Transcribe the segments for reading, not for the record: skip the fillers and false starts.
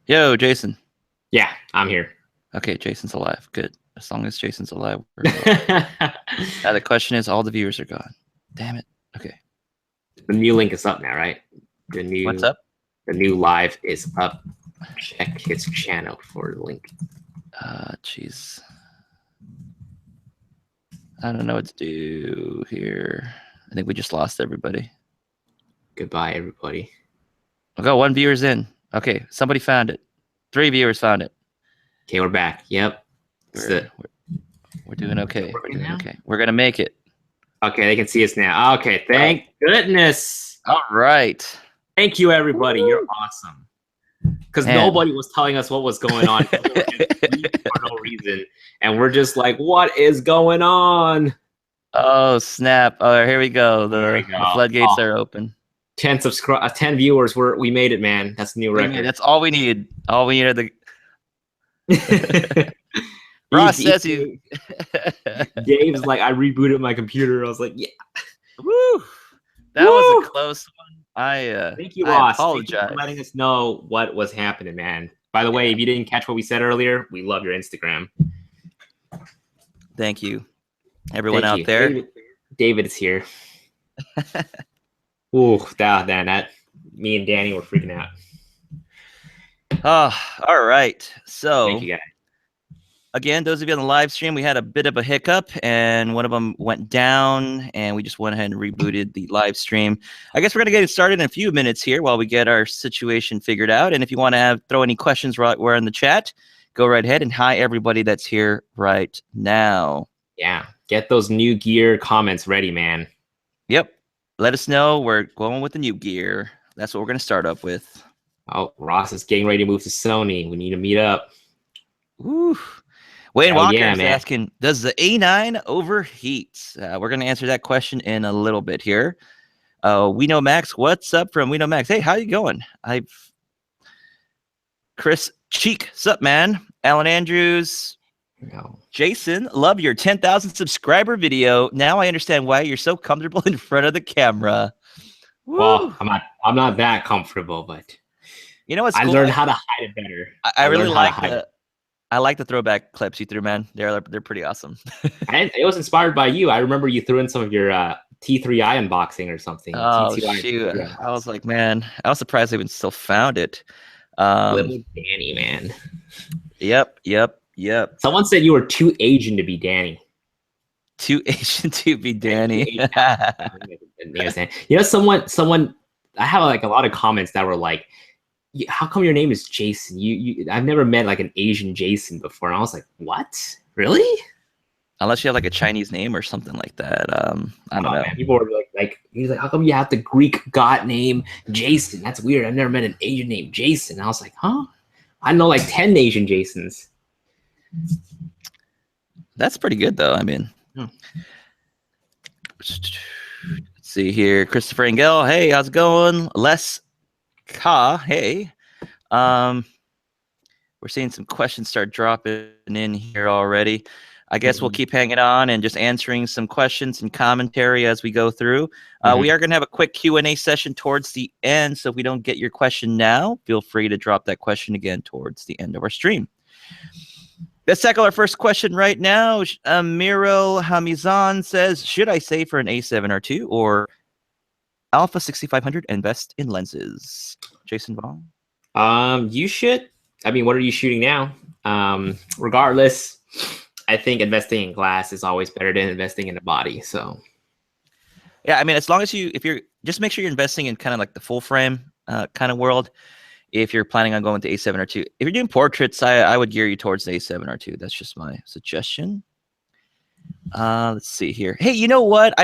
Yo, Jason. Yeah, I'm here. Okay, Jason's alive. Good. As long as Jason's alive, we're alive. Now the question is, all the viewers are gone. Damn it. Okay. The new link is up now, right? What's up? The new live is up. Check his channel for the link. Jeez. I don't know what to do here. I think we just lost everybody. Goodbye, everybody. I got one viewer's in. Okay, somebody found it. 3 viewers found it. Okay, we're back. Yep. We're doing okay. We're doing okay. We're gonna make it. Okay, they can see us now. Okay, thank goodness. All right. Thank you, everybody. Woo! You're awesome. Because nobody was telling us what was going on for no reason, and we're just like, "What is going on?" Oh snap! Oh, here we go. The floodgates are open. 10 viewers. We made it, man. That's a new record. That's all we need. All we needed. Ross says he. Dave's like, I rebooted my computer. I was like, yeah. Woo! That was a close one. Thank you, Ross. Apologize. Thank you for letting us know what was happening, man. By the way, if you didn't catch what we said earlier, we love your Instagram. Thank you, everyone out there. David is here. Ooh, that me and Danny were freaking out. Oh, all right. So, thank you, guys. Again, those of you on the live stream, we had a bit of a hiccup, and one of them went down, and we just went ahead and rebooted the live stream. I guess we're going to get it started in a few minutes here while we get our situation figured out. And if you want to throw any questions right where in the chat, go right ahead. And hi, everybody that's here right now. Yeah, get those new gear comments ready, man. Yep. Let us know. We're going with the new gear. That's what we're going to start up with. Oh, Ross is getting ready to move to Sony. We need to meet up. Woo. Wayne Walker is asking, does the A9 overheat? We're going to answer that question in a little bit here. We know Max. What's up from We Know Max? Hey, how you going? Chris Cheek. Sup, man? Alan Andrews. No. Jason, love your 10,000 subscriber video. Now I understand why you're so comfortable in front of the camera. Woo. Well, I'm not that comfortable, but you know what's I cool? learned how to hide it better. I really like the throwback clips you threw, man. They're pretty awesome. It was inspired by you. I remember you threw in some of your T3i unboxing or something. Oh, shoot. I was like, man, I was surprised they even still found it. Little Danny, man. Yep. Someone said you were too Asian to be Danny. Too Asian to be Danny. You know, someone. I have like a lot of comments that were like, "How come your name is Jason? I've never met like an Asian Jason before." And I was like, "What? Really?" Unless you have like a Chinese name or something like that. I don't know. Man, people were like, he's like, "How come you have the Greek god name Jason? That's weird. I've never met an Asian named Jason." And I was like, "Huh? I know like 10 Asian Jasons." That's pretty good, though. I mean, let's see here. Christopher Engel. Hey, how's it going? Les Ka. Hey. We're seeing some questions start dropping in here already. I guess we'll keep hanging on and just answering some questions and commentary as we go through. We are going to have a quick Q&A session towards the end. So if we don't get your question now, feel free to drop that question again towards the end of our stream. Let's tackle our first question right now. Miro Hamizan says, should I say for an A7R2 or Alpha 6500 invest in lenses? Jason Vaughn? You should. I mean, what are you shooting now? Regardless, I think investing in glass is always better than investing in a body. So, yeah, I mean, as long as if you're just make sure you're investing in kind of like the full frame kind of world. If you're planning on going to A7R2, if you're doing portraits, I would gear you towards the A7R2. That's just my suggestion. Let's see here. Hey, you know what?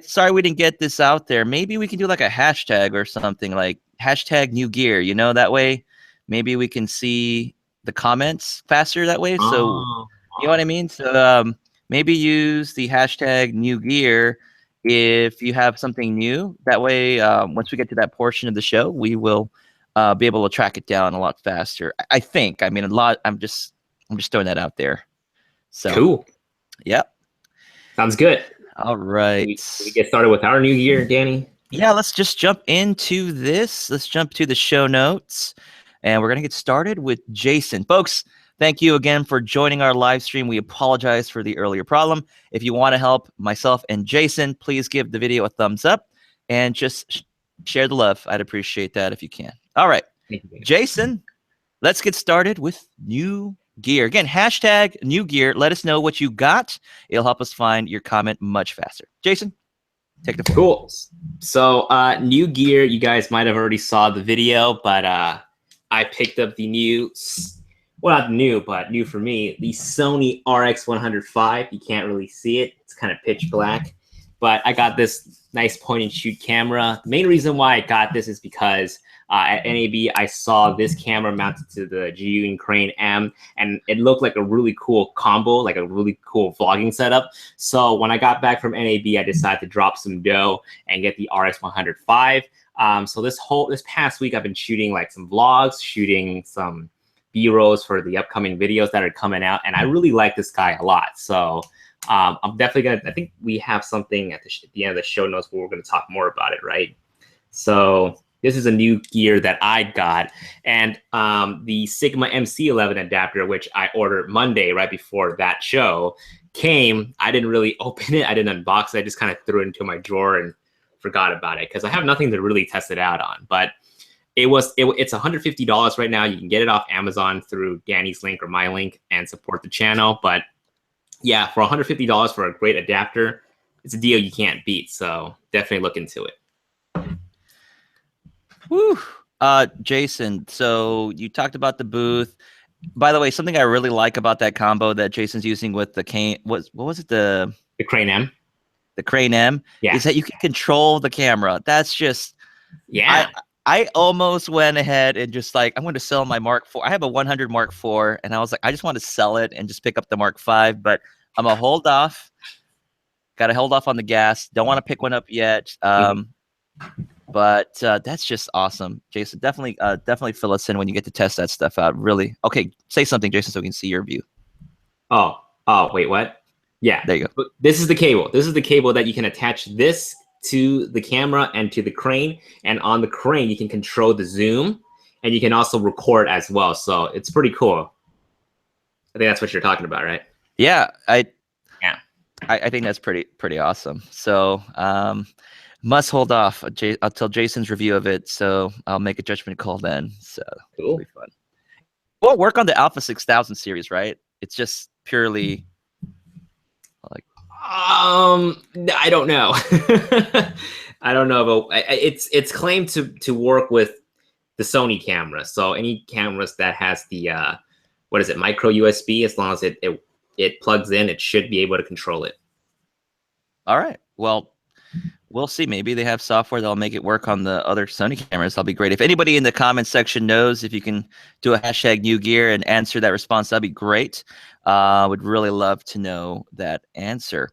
Sorry we didn't get this out there. Maybe we can do like a hashtag or something, like hashtag new gear. You know, that way maybe we can see the comments faster that way. So you know what I mean? So maybe use the hashtag new gear if you have something new. That way, once we get to that portion of the show, we will be able to track it down a lot faster. I think. I mean, I'm just throwing that out there. So cool. Yep. Sounds good. All right. We get started with our new gear, Danny. Yeah, let's just jump into this. Let's jump to the show notes. and we're going to get started with Jason. Folks, thank you again for joining our live stream. We apologize for the earlier problem. If you want to help myself and Jason, please give the video a thumbs up and just share the love. I'd appreciate that if you can. All right, Jason, let's get started with new gear. Again, hashtag new gear. Let us know what you got. It'll help us find your comment much faster. Jason, take the floor. Cool. So new gear, you guys might have already saw the video, but I picked up the new, well, not new, but new for me, the Sony RX105. You can't really see it. It's kind of pitch black, but I got this nice point and shoot camera. The main reason why I got this is because at NAB, I saw this camera mounted to the Jiyun Crane M, and it looked like a really cool combo, like a really cool vlogging setup. So when I got back from NAB, I decided to drop some dough and get the RX105. So this past week, I've been shooting like some vlogs, shooting some B-rolls for the upcoming videos that are coming out, and I really like this guy a lot. So I'm definitely gonna. I think we have something at the end of the show notes where we're gonna talk more about it, right? So this is a new gear that I got, and the Sigma MC11 adapter, which I ordered Monday right before that show, came. I didn't really open it. I didn't unbox it. I just kind of threw it into my drawer and forgot about it because I have nothing to really test it out on. But it's $150 right now. You can get it off Amazon through Danny's link or my link and support the channel. But yeah, for $150 for a great adapter, it's a deal you can't beat. So definitely look into it. Woo. Jason, so you talked about the booth. By the way, something I really like about that combo that Jason's using with the Crane, what was it? The Crane M. The Crane M, yeah, is that you can control the camera. That's just, yeah. I almost went ahead and just like, I'm going to sell my Mark IV. I have a 100 Mark IV, and I was like, I just want to sell it and just pick up the Mark V, but I'm going to hold off. Got to hold off on the gas. Don't want to pick one up yet. But that's just awesome, Jason. Definitely fill us in when you get to test that stuff out. Really. Okay, say something, Jason, so we can see your view. Oh, wait, what? Yeah, there you go. This is the cable. This is the cable that you can attach this to the camera and to the crane. And on the crane, you can control the zoom, and you can also record as well. So it's pretty cool. I think that's what you're talking about, right? Yeah, I think that's pretty awesome. So must hold off until Jason's review of it. So I'll make a judgment call then. So cool. It'll be fun. It won't work on the Alpha 6000 series, right? It's just purely like. I don't know. I don't know, but it's claimed to work with the Sony camera. So any cameras that has the what is it, micro USB, as long as it plugs in, it should be able to control it. All right. Well, we'll see. Maybe they have software that'll make it work on the other Sony cameras. That'll be great. If anybody in the comments section knows if you can do a hashtag new gear and answer that response, that'd be great. Would really love to know that answer.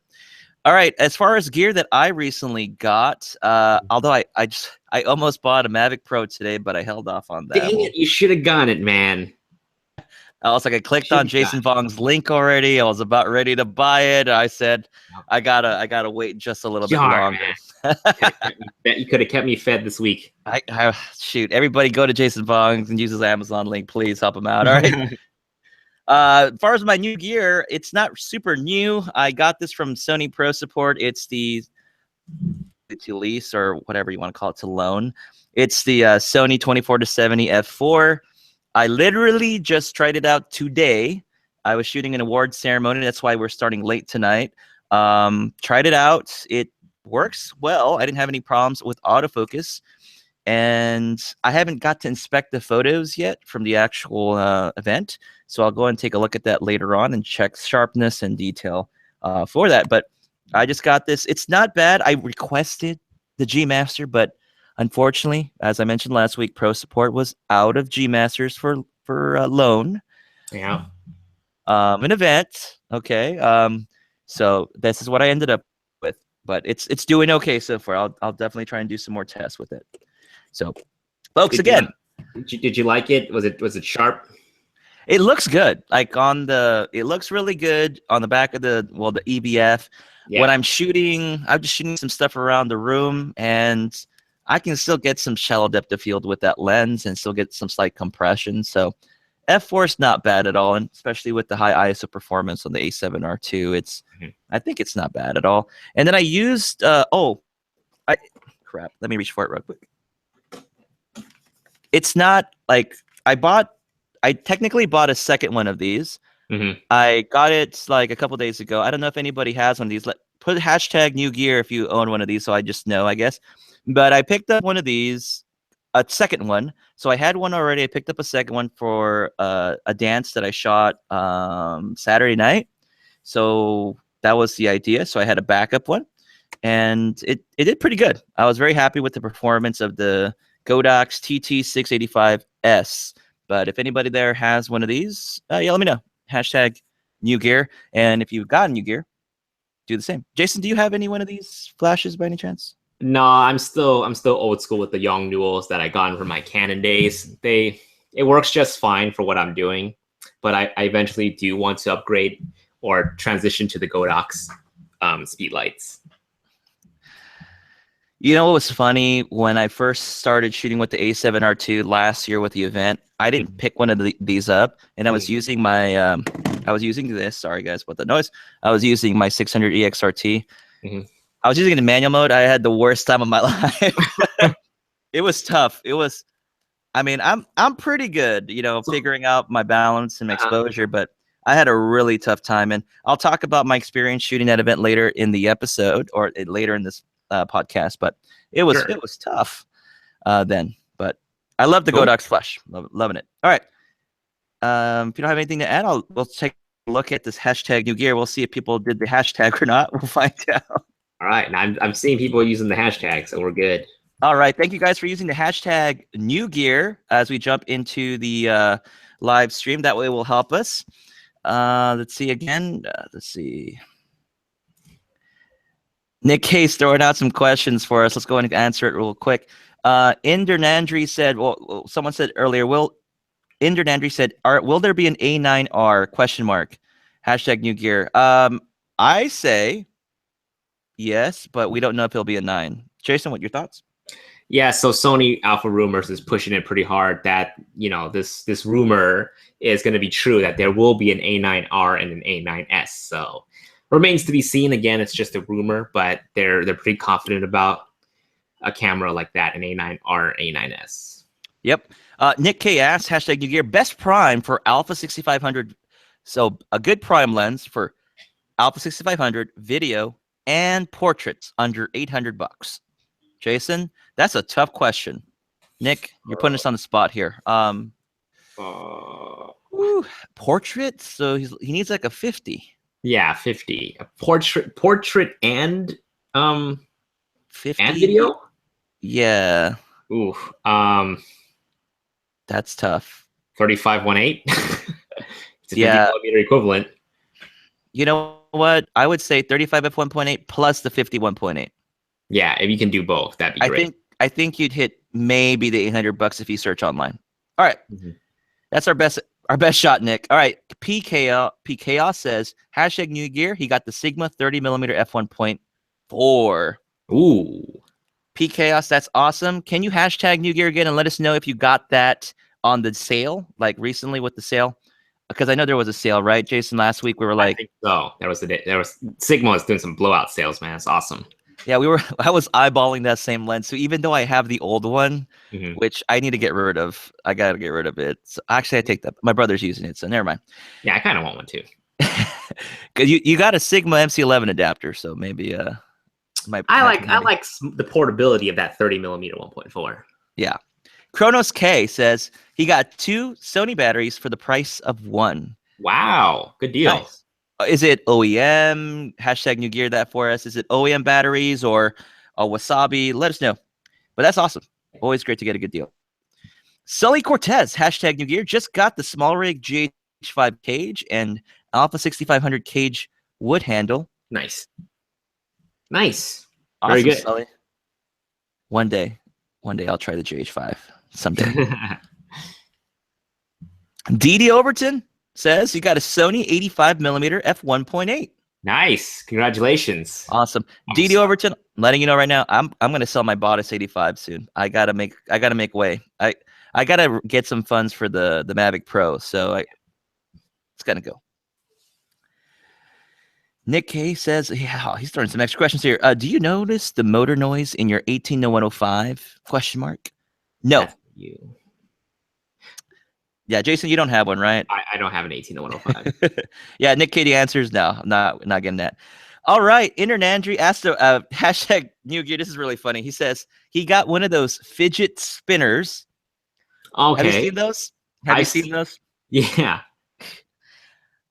All right. As far as gear that I recently got, although I almost bought a Mavic Pro today, but I held off on that. Dang it! You should have gotten it, man. I was like, I clicked on Jason Vong's link already. I was about ready to buy it. I said, I gotta wait just a little bit longer. You could have kept me fed this week. Shoot, everybody go to Jason Vong's and use his Amazon link. Please help him out. All right. As far as my new gear, it's not super new. I got this from Sony Pro Support. It's to lease or whatever you want to call it, to loan. It's the Sony 24-70 f4. I literally just tried it out today. I was shooting an award ceremony. That's why we're starting late tonight. Tried it out. It works well. I didn't have any problems with autofocus. And I haven't got to inspect the photos yet from the actual event. So I'll go and take a look at that later on and check sharpness and detail for that. But I just got this. It's not bad. I requested the G Master, but unfortunately, as I mentioned last week, Pro Support was out of G Masters for loan. Yeah. An event. Okay. So this is what I ended up with, but it's doing okay so far. I'll definitely try and do some more tests with it. So, folks, did you like it? Was it sharp? It looks good. Like it looks really good on the back of the EBF. Yeah. When I'm just shooting some stuff around the room, and I can still get some shallow depth of field with that lens and still get some slight compression. So f4 is not bad at all, and especially with the high ISO performance on the A7R2, I think it's not bad at all. And then I used crap. Let me reach for it real quick. It's not like I technically bought a second one of these. I got it like a couple days ago. I don't know if anybody has one of these. Put hashtag new gear if you own one of these, so I just know, I guess. But I picked up one of these, a second one. So I had one already. I picked up a second one for a dance that I shot Saturday night. So that was the idea. So I had a backup one, and it did pretty good. I was very happy with the performance of the Godox TT685S. But if anybody there has one of these, yeah, let me know. Hashtag new gear. And if you've got new gear, do the same. Jason, do you have any one of these flashes by any chance? No, I'm still old school with the Yong Newells that I got from my Canon days. It works just fine for what I'm doing, but I eventually do want to upgrade or transition to the Godox speed lights. You know what was funny? When I first started shooting with the A7R2 last year with the event, I didn't pick one of these up, and I was using my I was using this. Sorry guys about the noise. I was using my 600 EXRT. I was using it in manual mode. I had the worst time of my life. It was tough. It was. I mean, I'm pretty good, figuring out my balance and my exposure, but I had a really tough time. And I'll talk about my experience shooting that event later in the episode or later in this podcast. But it was tough then. But I love the Godox Flash. Loving it. All right. If you don't have anything to add, we'll take a look at this hashtag new gear. We'll see if people did the hashtag or not. We'll find out. All right. And I'm seeing people using the hashtag, so we're good. All right. Thank you guys for using the hashtag new gear as we jump into the live stream. That way will help us. Let's see again. Let's see. Nick Case throwing out some questions for us. Let's go ahead and answer it real quick. Inder Nandri said, well, someone said earlier, Inder Nandri said, will there be an A9R question mark? Hashtag new gear. I say yes, but we don't know if it'll be a 9. Jason, what are your thoughts? Yeah, so Sony Alpha Rumors is pushing it pretty hard that, this rumor is going to be true, that there will be an A9R and an A9S. So remains to be seen. Again, it's just a rumor, but they're pretty confident about a camera like that, an A9R, A9S. Yep. Nick K asks, hashtag new gear, best prime for Alpha 6500. So a good prime lens for Alpha 6500 video and portraits under $800. Jason, that's a tough question. Nick, you're putting us on the spot here. Portrait, so he needs like a 50. Yeah, 50. A portrait and 50 and video. Yeah. Ooh. That's tough. 35-1.8. It's a 50 Yeah. millimeter equivalent. You know what? I would say 35 f1.8 plus the 51.8. Yeah, if you can do both, that'd be great. I think you'd hit maybe the $800 if you search online. All right. That's our best shot, Nick. All right. PKO says, hashtag new gear. He got the Sigma 30mm f1.4. Ooh. PKOS, that's awesome. Can you hashtag new gear again and let us know if you got that on the sale, like recently with the sale? Because I know there was a sale, right, Jason? Last week we were like, I think so. Sigma was doing some blowout sales, man. It's awesome. Yeah, I was eyeballing that same lens. So even though I have the old one, which I need to get rid of, I got to get rid of it. So actually, I take that. My brother's using it, so never mind. Yeah, I kind of want one too. Because you got a Sigma MC11 adapter, so maybe I like the portability of that 30mm 1.4. Yeah. Kronos K says he got 2 Sony batteries for the price of 1. Wow, good deal. Nice. Is it OEM? Hashtag new gear that for us. Is it OEM batteries or a Wasabi? Let us know. But that's awesome. Always great to get a good deal. Sully Cortez, hashtag new gear, just got the small rig GH5 cage and Alpha 6500 cage wood handle. Nice. Awesome, very good. Sully. One day I'll try the GH5 someday. DD Overton says you got a Sony 85mm f1.8. Nice. Congratulations. Awesome. I'm DD sorry. Overton, I'm letting you know right now, I'm gonna sell my Bottas 85 soon. I gotta make way. I gotta get some funds for the Mavic Pro, so it's gonna go. Nick K says, yeah, he's throwing some extra questions here. Do you notice the motor noise in your 18-105? Question mark. No. That's you. Yeah, Jason, you don't have one, right? I don't have an 18-105. Yeah, Nick K, the answer is no. I'm not getting that. All right, Internandry asked hashtag new gear. This is really funny. He says he got one of those fidget spinners. Have you Okay. seen those? Have you seen those? Yeah.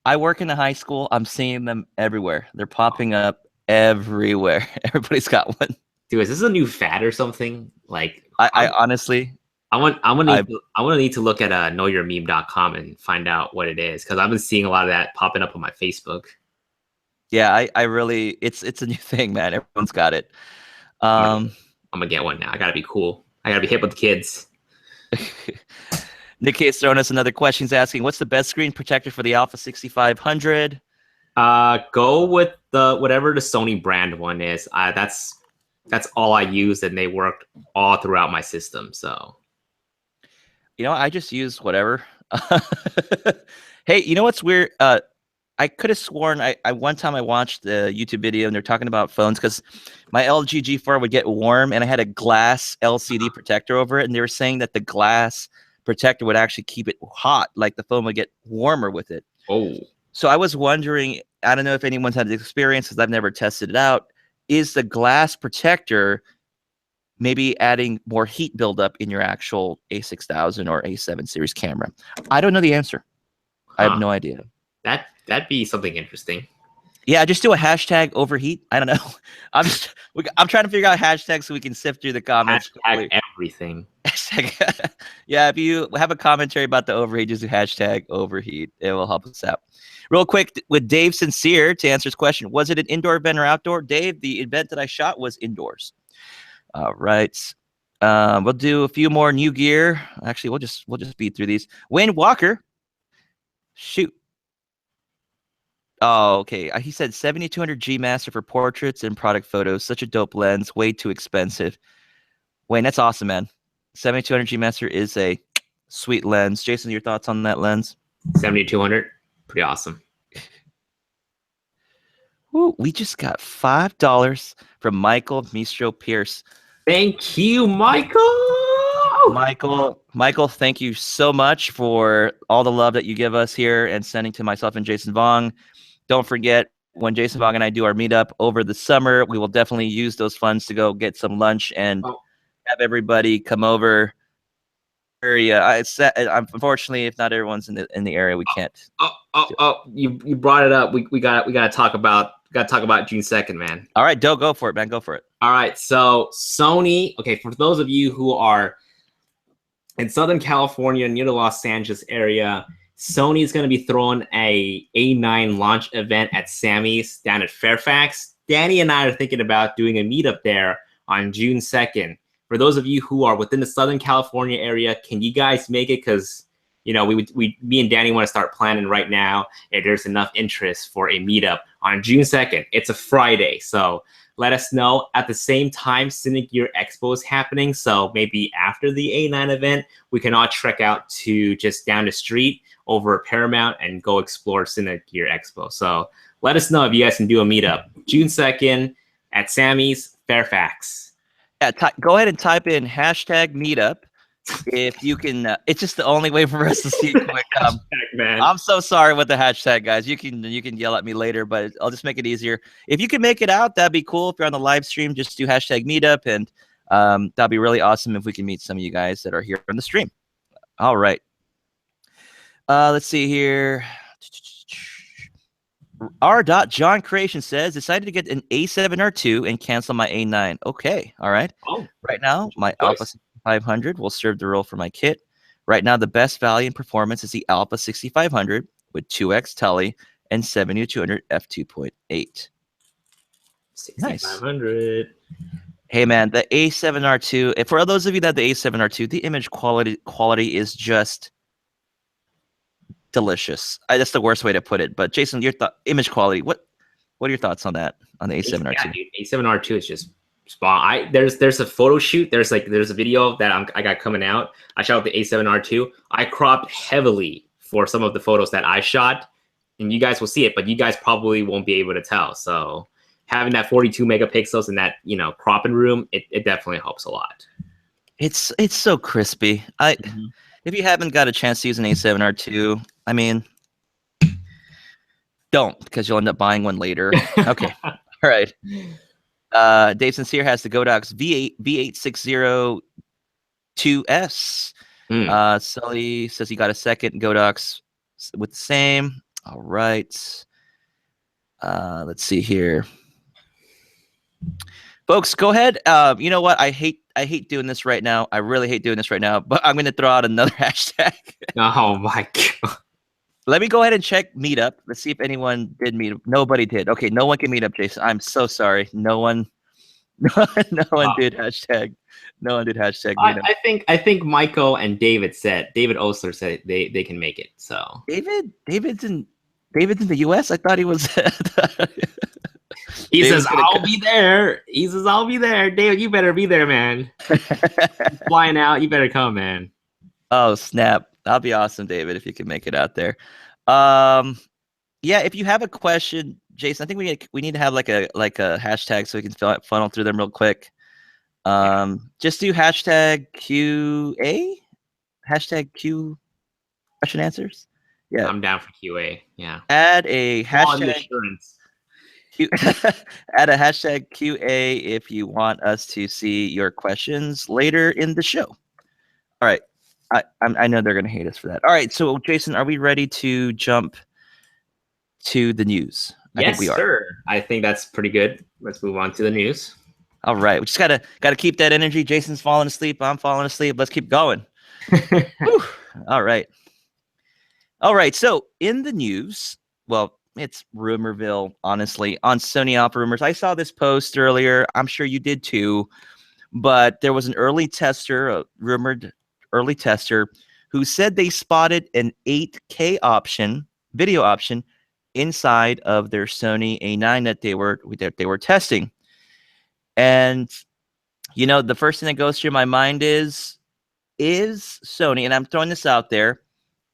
I work in a high school. I'm seeing them everywhere. They're popping up everywhere. Everybody's got one. Dude, is this a new fad or something? Like, I honestly, I'm gonna need to look at knowyourmeme.com and find out what it is, because I've been seeing a lot of that popping up on my Facebook. yeah, I really, it's a new thing, man. Everyone's got it. I'm gonna get one now. I gotta be cool. I gotta be hip with the kids. Nick K is throwing us another question. He's asking, what's the best screen protector for the Alpha 6500? Go with the whatever the Sony brand one is. That's all I use, and they worked all throughout my system. So, You know, I just use whatever. Hey, you know what's weird? I could have sworn I one time I watched the YouTube video and they're talking about phones because my LG G4 would get warm and I had a glass LCD protector over it, and they were saying that the glass protector would actually keep it hot, like the phone would get warmer with it. oh, So I was wondering, I don't know if anyone's had this experience because I've never tested it out. Is the glass protector maybe adding more heat buildup in your actual A6000 or A7 series camera? I don't know the answer. I have no idea. that'd be something interesting. Yeah, just do a hashtag overheat. I don't know. I'm trying to figure out hashtags so we can sift through the comments. Hashtag everything. Yeah, if you have a commentary about the overheat, just do hashtag overheat. It will help us out. Real quick, with Dave Sincere to answer his question, was it an indoor event or outdoor? Dave, the event that I shot was indoors. All right. We'll do a few more new gear. Actually, we'll just beat through these. Wayne Walker. Shoot. Oh, okay. He said 7200 G Master for portraits and product photos. Such a dope lens. Way too expensive. Wayne, that's awesome, man. 7200 G Master is a sweet lens. Jason, your thoughts on that lens? 7200, pretty awesome. Ooh, we just got $5 from Michael Mistro Pierce. Thank you, Michael. Michael, thank you so much for all the love that you give us here and sending to myself and Jason Vong. Don't forget, when Jason Vong and I do our meetup over the summer, we will definitely use those funds to go get some lunch and have everybody come over. Area. Unfortunately, if not everyone's in the area, we can't. You brought it up. We got to talk about June 2nd, man. All right, go for it, man. Go for it. All right, so Sony. Okay, for those of you who are in Southern California near the Los Angeles area, Sony is going to be throwing a A9 launch event at Sammy's down at Fairfax. Danny and I are thinking about doing a meetup there on June 2nd. For those of you who are within the Southern California area, can you guys make it? Because, you know, me and Danny want to start planning right now if there's enough interest for a meetup on June 2nd. It's a Friday, so let us know. At the same time, Cynic Gear Expo is happening, so maybe after the A9 event, we can all trek out to just down the street over at Paramount and go explore Cynic Gear Expo. So let us know if you guys can do a meetup. June 2nd at Sammy's, Fairfax. Yeah, go ahead and type in hashtag meetup if you can. It's just the only way for us to see it quick. Man. I'm so sorry with the hashtag, guys. You can yell at me later, but I'll just make it easier. If you can make it out, that'd be cool. If you're on the live stream, just do hashtag meetup, and that'd be really awesome if we can meet some of you guys that are here on the stream. All right. Let's see here. R.John Creation says, decided to get an A7R2 and cancel my A9. Okay, all right. Right now, my Alpha 6500 will serve the role for my kit. Right now, the best value and performance is the Alpha 6500 with 2x tele and 7200 f2.8. 6500. Hey, man, the A7R2, and for those of you that have the A7R2, the image quality is just delicious. That's the worst way to put it. But Jason, your image quality, what What are your thoughts on that? On the A7R2? Yeah, dude, A7R2 is just spot. There's a photo shoot. There's a video that I got coming out. I shot with the A7R2. I cropped heavily for some of the photos that I shot, and you guys will see it, but you guys probably won't be able to tell. So having that 42 megapixels in that cropping room, it definitely helps a lot. It's so crispy. If you haven't got a chance to use an A7R2, I mean, don't, because you'll end up buying one later. Okay. All right. Dave Sincere has the Godox V8602S. Sully says he got a second Godox with the same. All right. Let's see here. Folks, go ahead. You know what? I hate doing this right now. I really hate doing this right now, but I'm going to throw out another hashtag. Oh my God. Let me go ahead and check Meetup. Let's see if anyone did Meetup. Nobody did. Okay, no one can meet up, Jason. I'm so sorry. No one did hashtag. No one did hashtag Meetup. I think Michael and David Osler said they can make it. So David's in the US. I thought he was. He says, I'll be there. He says, I'll be there. David, you better be there, man. Flying out, you better come, man. Oh, snap. That'll be awesome, David, if you can make it out there. Yeah, if you have a question, Jason, I think we need to have like a hashtag so we can funnel through them real quick. Just do hashtag QA, hashtag Q question answers. Yeah, I'm down for QA. Yeah, add a hashtag. Add a hashtag QA if you want us to see your questions later in the show. All right. I know they're going to hate us for that. All right. So, Jason, are we ready to jump to the news? I think we are. Sir. I think that's pretty good. Let's move on to the news. All right. We just gotta keep that energy. Jason's falling asleep. I'm falling asleep. Let's keep going. All right. All right. So, in the news, well, it's Rumorville, honestly, on Sony Alpha Rumors. I saw this post earlier. I'm sure you did too. But there was an early tester, a rumored early tester, who said they spotted an 8K video option, inside of their Sony A9 that they were testing. And the first thing that goes through my mind is Sony, and I'm throwing this out there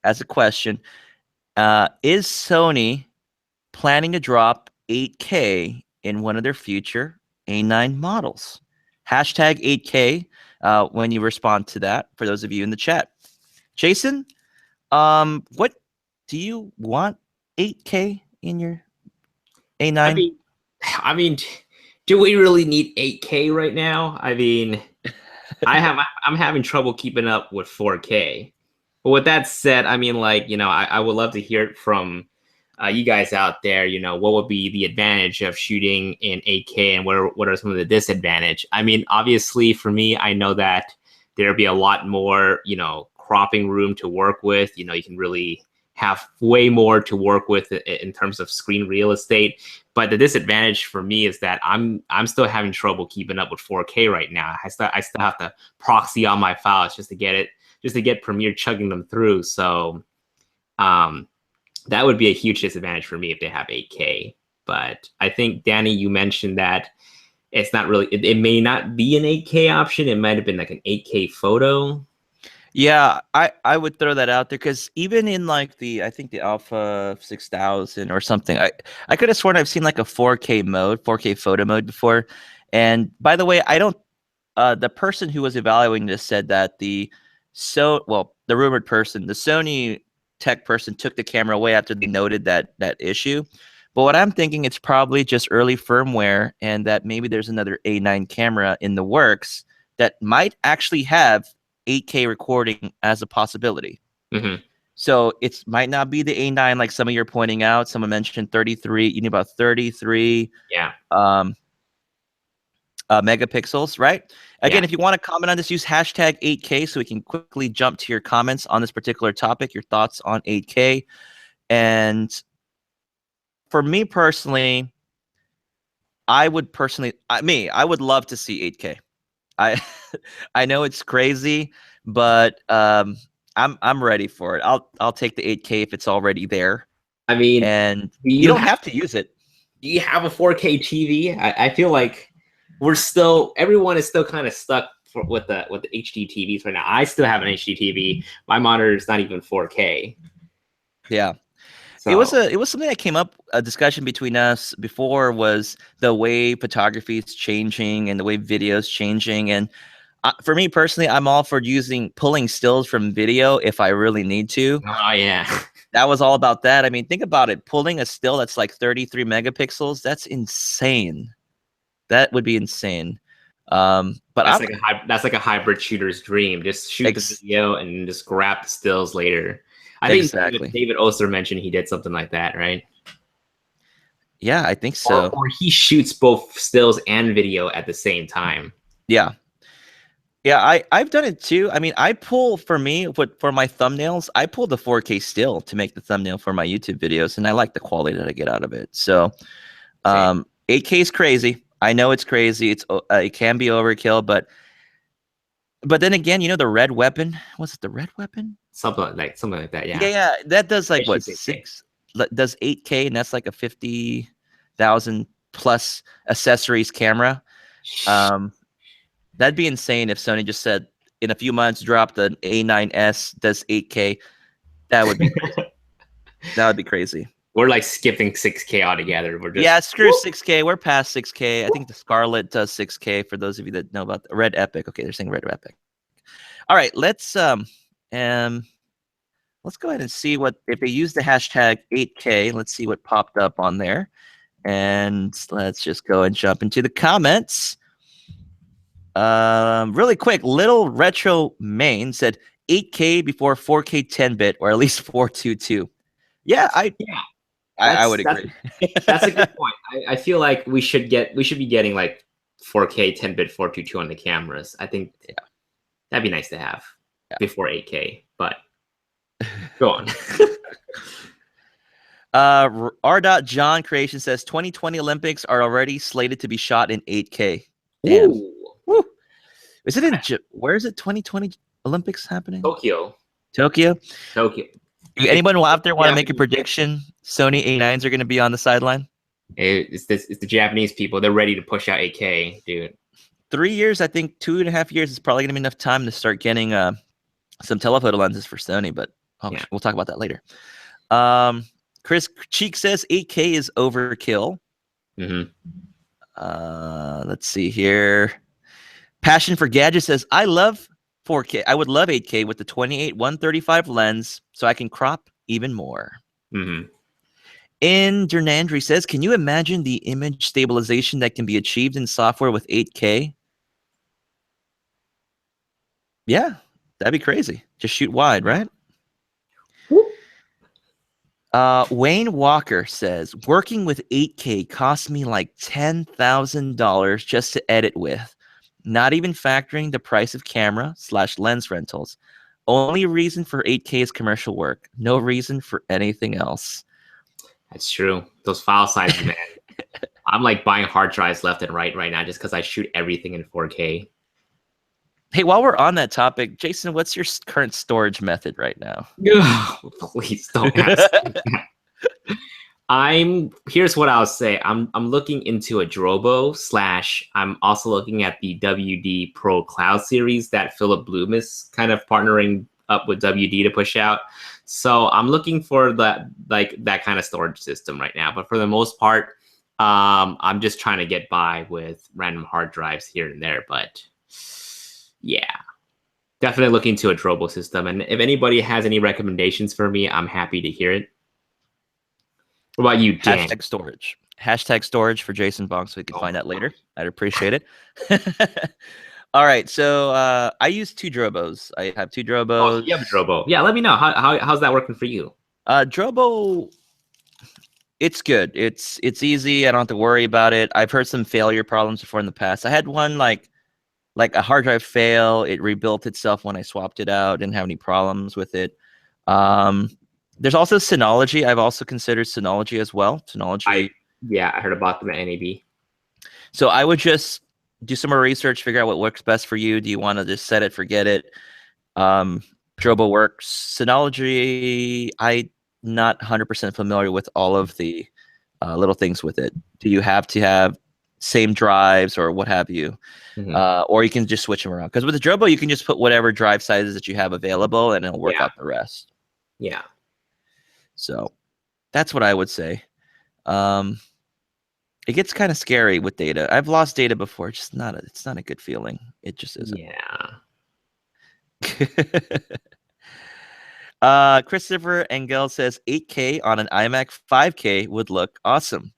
as a question, is Sony planning to drop 8K in one of their future A9 models? Hashtag 8K when you respond to that, for those of you in the chat. Jason, what do you want 8K in your A9? I mean, do we really need 8K right now? I mean, I'm having trouble keeping up with 4K. But with that said, I mean, I would love to hear it from you guys out there. What would be the advantage of shooting in 8K, and what are some of the disadvantage? I mean, obviously for me, I know that there'll be a lot more, cropping room to work with. You can really have way more to work with in terms of screen real estate. But the disadvantage for me is that I'm still having trouble keeping up with 4K right now. I still have to proxy on my files just to get Premiere chugging them through. So that would be a huge disadvantage for me if they have 8K. But I think, Danny, you mentioned that it's not really, it may not be an 8K option. It might have been like an 8K photo. Yeah, I would throw that out there, because even in I think the Alpha 6000 or something, I could have sworn I've seen like a 4K photo mode before. And by the way, I don't, the person who was evaluating this said that the rumored person, the Sony tech person, took the camera away after they noted that issue. But what I'm thinking, it's probably just early firmware, and that maybe there's another A9 camera in the works that might actually have 8K recording as a possibility. Mm-hmm. So it might not be the A9 like some of you are pointing out. Someone mentioned 33. You need about 33 megapixels, right? Again, if you want to comment on this, use hashtag 8K so we can quickly jump to your comments on this particular topic, your thoughts on 8K. And for me personally, I would love to see 8K. I know it's crazy, but I'm ready for it. I'll take the 8K if it's already there. I mean, and you don't have to use it. Do you have a 4K TV? I feel like everyone is still kind of stuck with the HD TVs right now. I still have an HD TV. My monitor is not even 4K. Yeah. It was So something that came up, a discussion between us before, was the way photography is changing and the way video is changing. And for me personally, I'm all for pulling stills from video if I really need to. oh yeah. That was all about that. I mean, think about it. Pulling a still that's like 33 megapixels, that's insane. That would be insane. But That's like a hybrid shooter's dream. Just shoot the video and just grab the stills later. I think exactly. David Oster mentioned he did something like that, right? Yeah, I think so. Or he shoots both stills and video at the same time. Yeah. Yeah, I've done it too. I mean, I pull for my thumbnails, I pull the 4K still to make the thumbnail for my YouTube videos, and I like the quality that I get out of it. So, 8K is crazy. I know it's crazy. It can be overkill, but then again, you know, the red weapon. Was it the red weapon? Something like that. Yeah. Yeah. That does like what, 8K. does 8K, and that's like a 50,000 plus accessories camera. That'd be insane if Sony just said in a few months drop the A9S does 8K. That would be crazy. That would be crazy. We're like skipping 6K altogether. We're just screw 6K. We're past 6K. I think the Scarlet does 6K for those of you that know about the Red Epic. Okay, they're saying Red Epic. All right, let's go ahead and see if they use the hashtag 8K. Let's see what popped up on there. And let's just go and jump into the comments. Really quick, Little Retro Main said 8K before 4K 10-bit, or at least 422. Yeah, I would agree. That's a good point. I feel like we should be getting like 4K 10-bit 422 on the cameras. I think that'd be nice to have before 8K. But go on. R. John Creation says 2020 Olympics are already slated to be shot in 8K. Damn. Ooh. Woo. Is it where is it? 2020 Olympics happening? Tokyo. Anyone out there want to make a prediction? Sony A9s are going to be on the sideline? It's the Japanese people. They're ready to push out 8K, dude. 3 years, I think 2.5 years is probably going to be enough time to start getting some telephoto lenses for Sony, but we'll talk about that later. Chris Cheek says 8K is overkill. Mm-hmm. Let's see here. Passion for Gadget says, I love 4K. I would love 8K with the 28-135 lens so I can crop even more. Mm-hmm. And Jernandri says, can you imagine the image stabilization that can be achieved in software with 8K? Yeah, that'd be crazy. Just shoot wide, right? Wayne Walker says, working with 8K cost me like $10,000 just to edit with. Not even factoring the price of camera/lens rentals. Only reason for 8K is commercial work. No reason for anything else. That's true. Those file sizes, man. I'm like buying hard drives left and right now just because I shoot everything in 4K. Hey, while we're on that topic, Jason, what's your current storage method right now? Please don't ask me that. Here's what I'll say. I'm looking into a Drobo / I'm also looking at the WD Pro Cloud series that Philip Bloom is kind of partnering up with WD to push out. So I'm looking for that kind of storage system right now. But for the most part, I'm just trying to get by with random hard drives here and there. But yeah, definitely looking to a Drobo system. And if anybody has any recommendations for me, I'm happy to hear it. What about you, Dan? Hashtag storage for Jason Vong so we can find that later. I'd appreciate it. All right, so I use 2 Drobos. I have 2 Drobos. Oh, you have a Drobo. Yeah, let me know. How's that working for you? Drobo, it's good. It's easy. I don't have to worry about it. I've heard some failure problems before in the past. I had one like a hard drive fail. It rebuilt itself when I swapped it out. Didn't have any problems with it. There's also Synology. I've also considered Synology as well. Synology. I heard about them at NAB. So I would just do some more research, figure out what works best for you. Do you want to just set it, forget it? Drobo works. Synology, I'm not 100% familiar with all of the little things with it. Do you have to have same drives or what have you? Or you can just switch them around. Because with the Drobo, you can just put whatever drive sizes that you have available, and it'll work out the rest. Yeah. So that's what I would say. It gets kind of scary with data. I've lost data before. It's not a good feeling. It just isn't. Yeah. Christopher Engel says 8K on an iMac 5K would look awesome.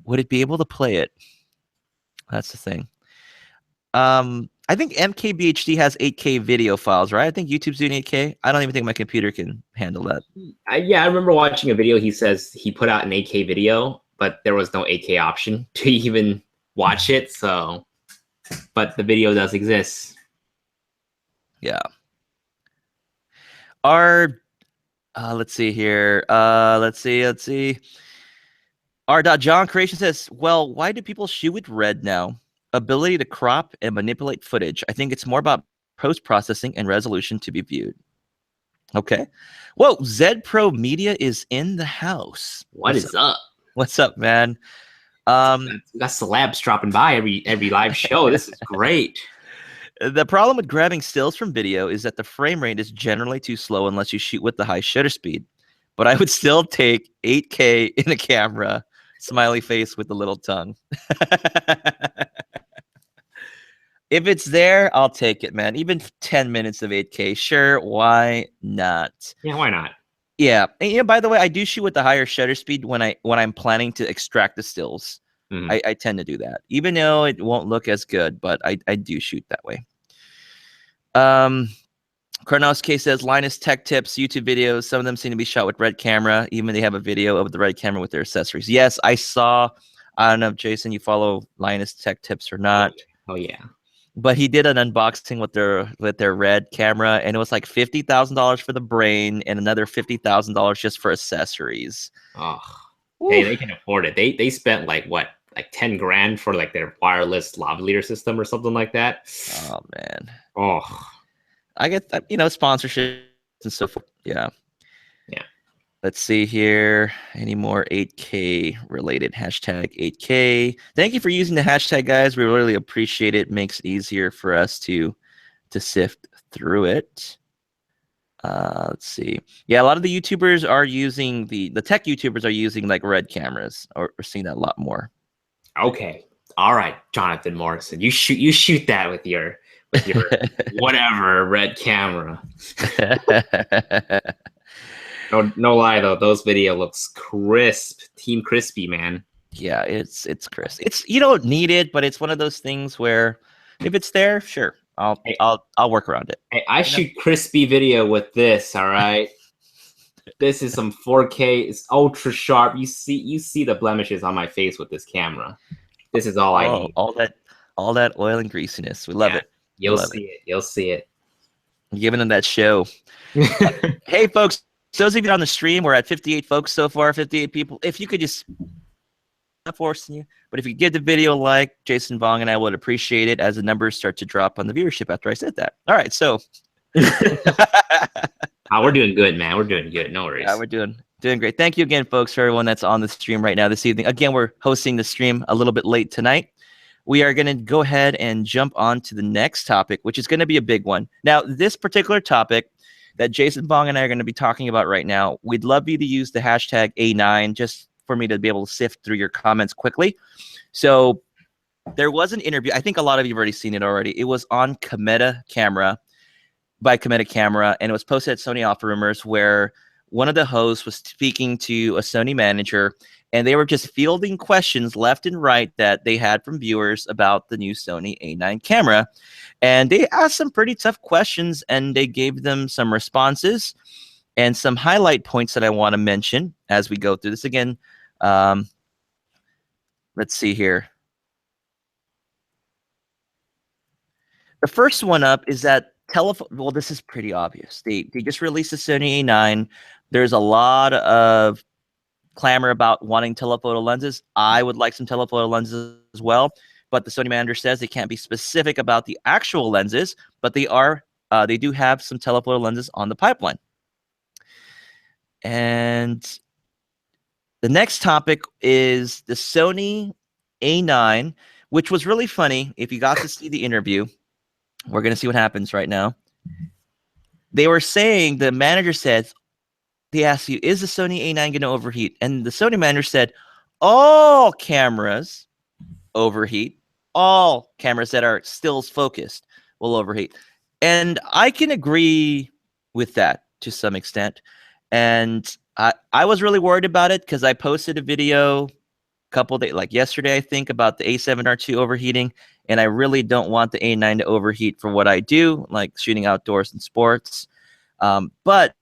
Would it be able to play it? That's the thing. I think MKBHD has 8K video files, right? I think YouTube's doing 8K. I don't even think my computer can handle that. I remember watching a video. He says he put out an 8K video, but there was no 8K option to even watch it. So, but the video does exist. Yeah. Let's see here. Let's see. John Creation says, well, why do people shoot with red now? Ability to crop and manipulate footage. I think it's more about post-processing and resolution to be viewed. Okay. Whoa, Zed Pro Media is in the house. What's up? What's up, man? We got celebs dropping by every live show. This is great. The problem with grabbing stills from video is that the frame rate is generally too slow unless you shoot with the high shutter speed. But I would still take 8K in a camera, smiley face with the little tongue. If it's there, I'll take it, man. Even 10 minutes of 8K, sure, why not? Yeah, why not? Yeah, and by the way, I do shoot with the higher shutter speed when I'm planning to extract the stills. I tend to do that, even though it won't look as good, but I do shoot that way. Karnowski says Linus Tech Tips YouTube videos. Some of them seem to be shot with red camera. Even they have a video of the red camera with their accessories. Yes, I saw. I don't know if Jason, you follow Linus Tech Tips or not. Oh yeah. But he did an unboxing with their red camera, and it was like $50,000 for the brain and another $50,000 just for accessories. Oh, hey, they can afford it. They spent like 10 grand for like their wireless lavalier system or something like that. Oh man. Oh, I get sponsorship and so forth. Yeah. Yeah. Let's see here. Any more 8K related hashtag 8K? Thank you for using the hashtag, guys. We really appreciate it. Makes it easier for us to sift through it. Let's see. Yeah, a lot of the YouTubers are using the tech YouTubers are using like red cameras. Or we're seeing that a lot more. Okay. All right, Jonathan Morrison. You shoot that with your whatever red camera. No lie though, those video looks crisp. Team Crispy, man. Yeah, it's crisp. It's you don't need it, but it's one of those things where if it's there, sure, I'll work around it. Hey, I shoot crispy video with this. All right, this is some 4K. It's ultra sharp. You see the blemishes on my face with this camera. This is all I need. All that oil and greasiness. We love it. You'll see it. You'll see it. Giving them that show. Hey, folks. Those of you on the stream, we're at 58 folks so far, 58 people. If you could just, not forcing you, but if you give the video a like, Jason, Vong, and I would appreciate it as the numbers start to drop on the viewership after I said that. All right, so. We're doing good, man. We're doing good. No worries. Yeah, we're doing great. Thank you again, folks, for everyone that's on the stream right now this evening. Again, we're hosting the stream a little bit late tonight. We are going to go ahead and jump on to the next topic, which is going to be a big one. Now, this particular topic that Jason, Vong, and I are going to be talking about right now, we'd love you to use the hashtag A9 just for me to be able to sift through your comments quickly. So there was an interview. I think a lot of you have already seen it already. It was on Cometa Camera, by Cometa Camera, and it was posted at Sony Alpha Rumors, where one of the hosts was speaking to a Sony manager, and they were just fielding questions left and right that they had from viewers about the new Sony A9 camera. And they asked some pretty tough questions, and they gave them some responses and some highlight points that I want to mention as we go through this again. Let's see here. The first one up is that telephone. Well, this is pretty obvious. They just released the Sony A9. There's a lot of clamor about wanting telephoto lenses. I would like some telephoto lenses as well, but the Sony manager says they can't be specific about the actual lenses, but they do have some telephoto lenses on the pipeline. And The next topic is the Sony A9, which was really funny. If you got to see the interview, we're going to see what happens right now. They were saying, the manager said, they asked you, is the Sony A9 going to overheat? And the Sony manager said, all cameras overheat. All cameras that are stills focused will overheat. And I can agree with that to some extent. And I was really worried about it because I posted a video a couple days, like yesterday, I think, about the A7R2 overheating. And I really don't want the A9 to overheat for what I do, like shooting outdoors and sports. But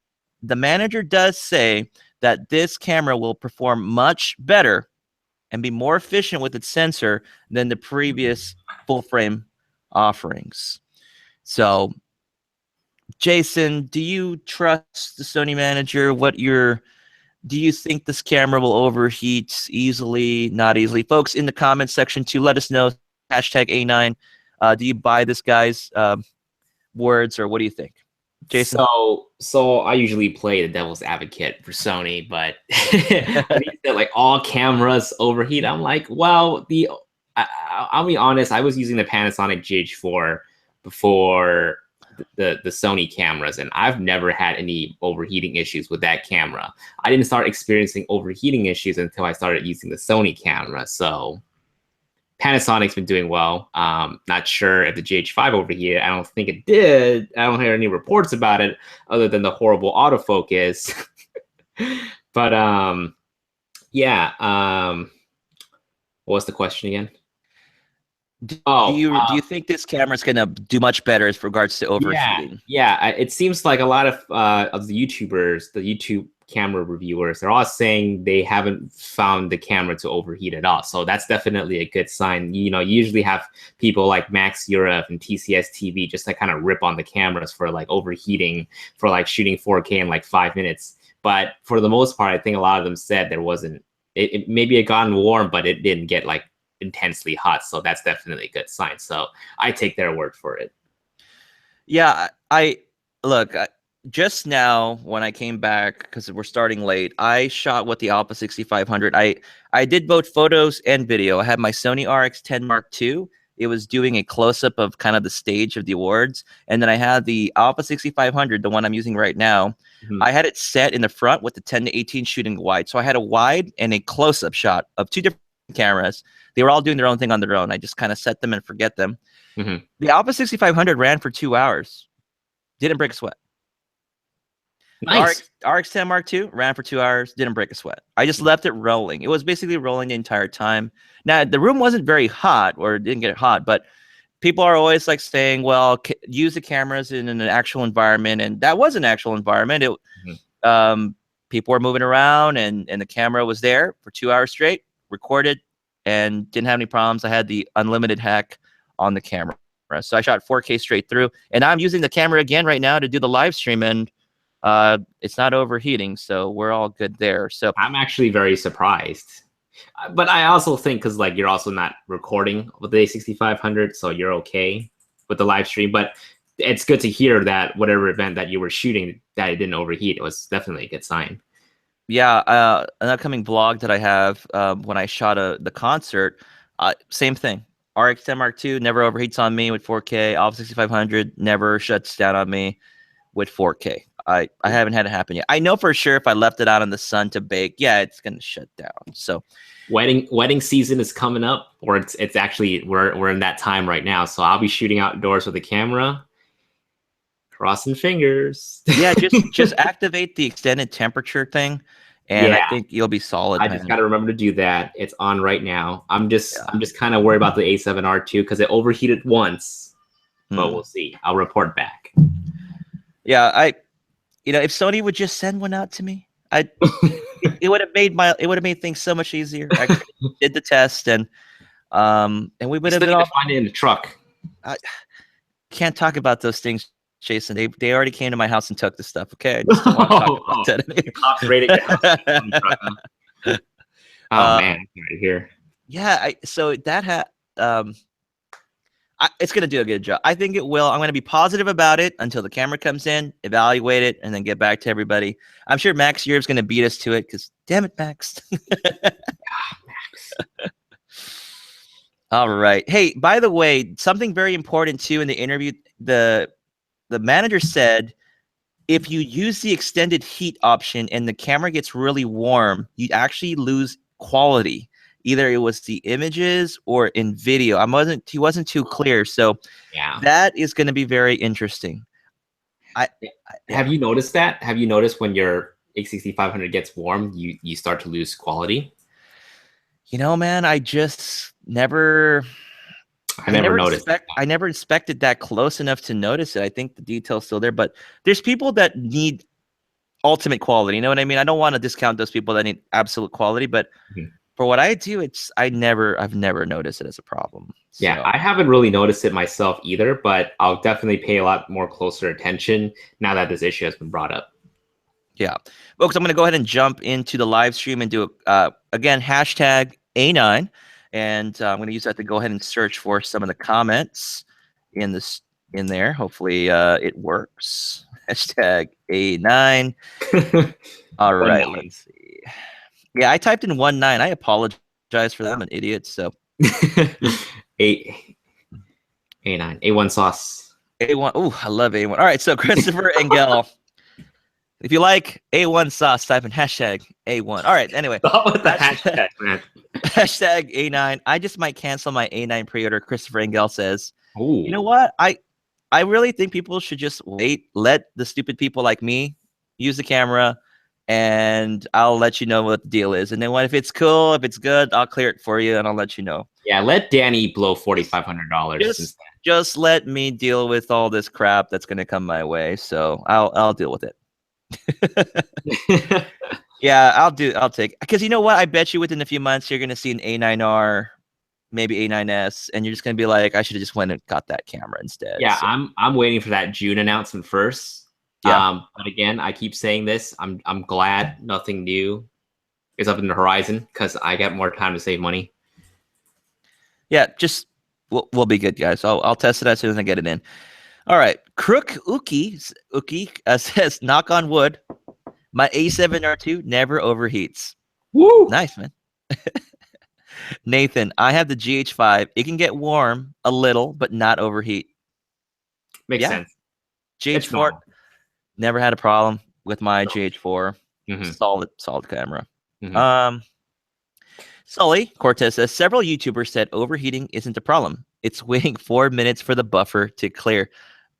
the manager does say that this camera will perform much better and be more efficient with its sensor than the previous full frame offerings. So, Jason, do you trust the Sony manager? Do you think this camera will overheat easily, not easily? Folks, in the comments section too, let us know. Hashtag A9. Do you buy this guy's words, or what do you think? Jason? So I usually play the devil's advocate for Sony, but when you said like all cameras overheat, I'm like, well, I'll be honest, I was using the Panasonic GH4 before the Sony cameras, and I've never had any overheating issues with that camera. I didn't start experiencing overheating issues until I started using the Sony camera. So Panasonic's been doing well. Not sure if the GH5 overheated. I don't think it did. I don't hear any reports about it other than the horrible autofocus. But yeah. What was the question again? Do you think this camera is going to do much better as regards to overheating? Yeah. It seems like a lot of the YouTubers, the YouTube camera reviewers, they're all saying they haven't found the camera to overheat at all. So that's definitely a good sign. You know, you usually have people like Max Europe and TCS TV just like kind of rip on the cameras for like overheating, for like shooting 4K in like 5 minutes. But for the most part, I think a lot of them said there wasn't, maybe it gotten warm, but it didn't get like intensely hot. So that's definitely a good sign. So I take their word for it. Yeah, I look, just now when I came back, because we're starting late, I shot with the Alpha 6500. I did both photos and video. I had my Sony RX10 Mark II. It was doing a close-up of kind of the stage of the awards. And then I had the Alpha 6500, the one I'm using right now. Mm-hmm. I had it set in the front with the 10-18 shooting wide. So I had a wide and a close-up shot of two different cameras. They were all doing their own thing on their own. I just kind of set them and forget them. Mm-hmm. The Alpha 6500 ran for 2 hours. Didn't break a sweat. Nice. RX10 Mark II ran for 2 hours. Didn't break a sweat. I just left it rolling. It was basically rolling the entire time. Now, the room wasn't very hot, or didn't get hot, but people are always like saying, well, use the cameras in an actual environment. And that was an actual environment. People were moving around, and the camera was there for 2 hours straight, recorded, and didn't have any problems. I had the unlimited hack on the camera. So I shot 4K straight through. And I'm using the camera again right now to do the live stream, and it's not overheating, so we're all good there. So I'm actually very surprised. But I also think because like you're also not recording with the A6500, so you're okay with the live stream. But it's good to hear that whatever event that you were shooting, that it didn't overheat. It was definitely a good sign. Yeah, an upcoming vlog that I have when I shot the concert, same thing. RX10 Mark II never overheats on me with 4K. Alpha 6500 never shuts down on me with 4K. I haven't had it happen yet. I know for sure if I left it out in the sun to bake, yeah, it's gonna shut down. So wedding season is coming up, or it's actually we're in that time right now. So I'll be shooting outdoors with a camera, crossing fingers. Yeah, just activate the extended temperature thing, and I think you'll be solid. I just got to remember to do that. It's on right now. I'm just kind of worried about the A7R2 because it overheated once, but we'll see. I'll report back. Yeah, if Sony would just send one out to me, it would have made things so much easier. I did the test, and we would have been find it in the truck. I can't talk about those things, Jason. They already came to my house and took the stuff. Okay, I just don't want to talk about that. Cops raided your house. Oh man, right here. Yeah, so that had It's going to do a good job. I think it will. I'm going to be positive about it until the camera comes in, evaluate it, and then get back to everybody. I'm sure Max Europe's going to beat us to it because, damn it, Max. Max. All right. Hey, by the way, something very important too in the interview, the manager said if you use the extended heat option and the camera gets really warm, you actually lose quality. Either it was the images or in video. He wasn't too clear. So Yeah. that is going to be very interesting. Have you noticed that? Have you noticed when your A6500 gets warm, you start to lose quality? You know, man, I just never I never noticed. I never inspected that close enough to notice it. I think the detail's still there, but there's people that need ultimate quality. You know what I mean? I don't want to discount those people that need absolute quality, but for what I do, I've never noticed it as a problem. So. Yeah, I haven't really noticed it myself either, but I'll definitely pay a lot more closer attention now that this issue has been brought up. Yeah. Folks, I'm going to go ahead and jump into the live stream and do, again, hashtag A9. And I'm going to use that to go ahead and search for some of the comments in there. Hopefully it works. Hashtag A9. All right. Let's see. Yeah, I typed in 19. I apologize for that. I'm an idiot. So A9. A1 sauce. A1. Oh, I love A1. All right. So Christopher Engel. If you like A1 sauce, type in hashtag A1. All right. Anyway. Stop with the hashtag, man. Hashtag A9. I just might cancel my A9 pre-order. Christopher Engel says. Ooh. You know what? I really think people should just wait. Let the stupid people like me use the camera, and I'll let you know what the deal is. And then if it's cool, if it's good, I'll clear it for you, and I'll let you know. Yeah, let Danny blow $4,500. Just let me deal with all this crap that's going to come my way. So I'll deal with it. Yeah, I'll take, because you know what? I bet you within a few months you're going to see an A9R, maybe A9S, and you're just going to be like, I should have just went and got that camera instead. Yeah, so. I'm waiting for that June announcement first. Yeah. But again, I keep saying this. I'm glad nothing new is up in the horizon because I got more time to save money. Yeah, just we'll be good, guys. I'll test it as soon as I get it in. All right, Crook Uki says, knock on wood, my A7R2 never overheats. Woo! Nice, man. Nathan, I have the GH5. It can get warm a little, but not overheat. Makes sense. GH4, never had a problem with my GH4. Solid camera. Sully Cortez says, several YouTubers said overheating isn't a problem. It's waiting 4 minutes for the buffer to clear.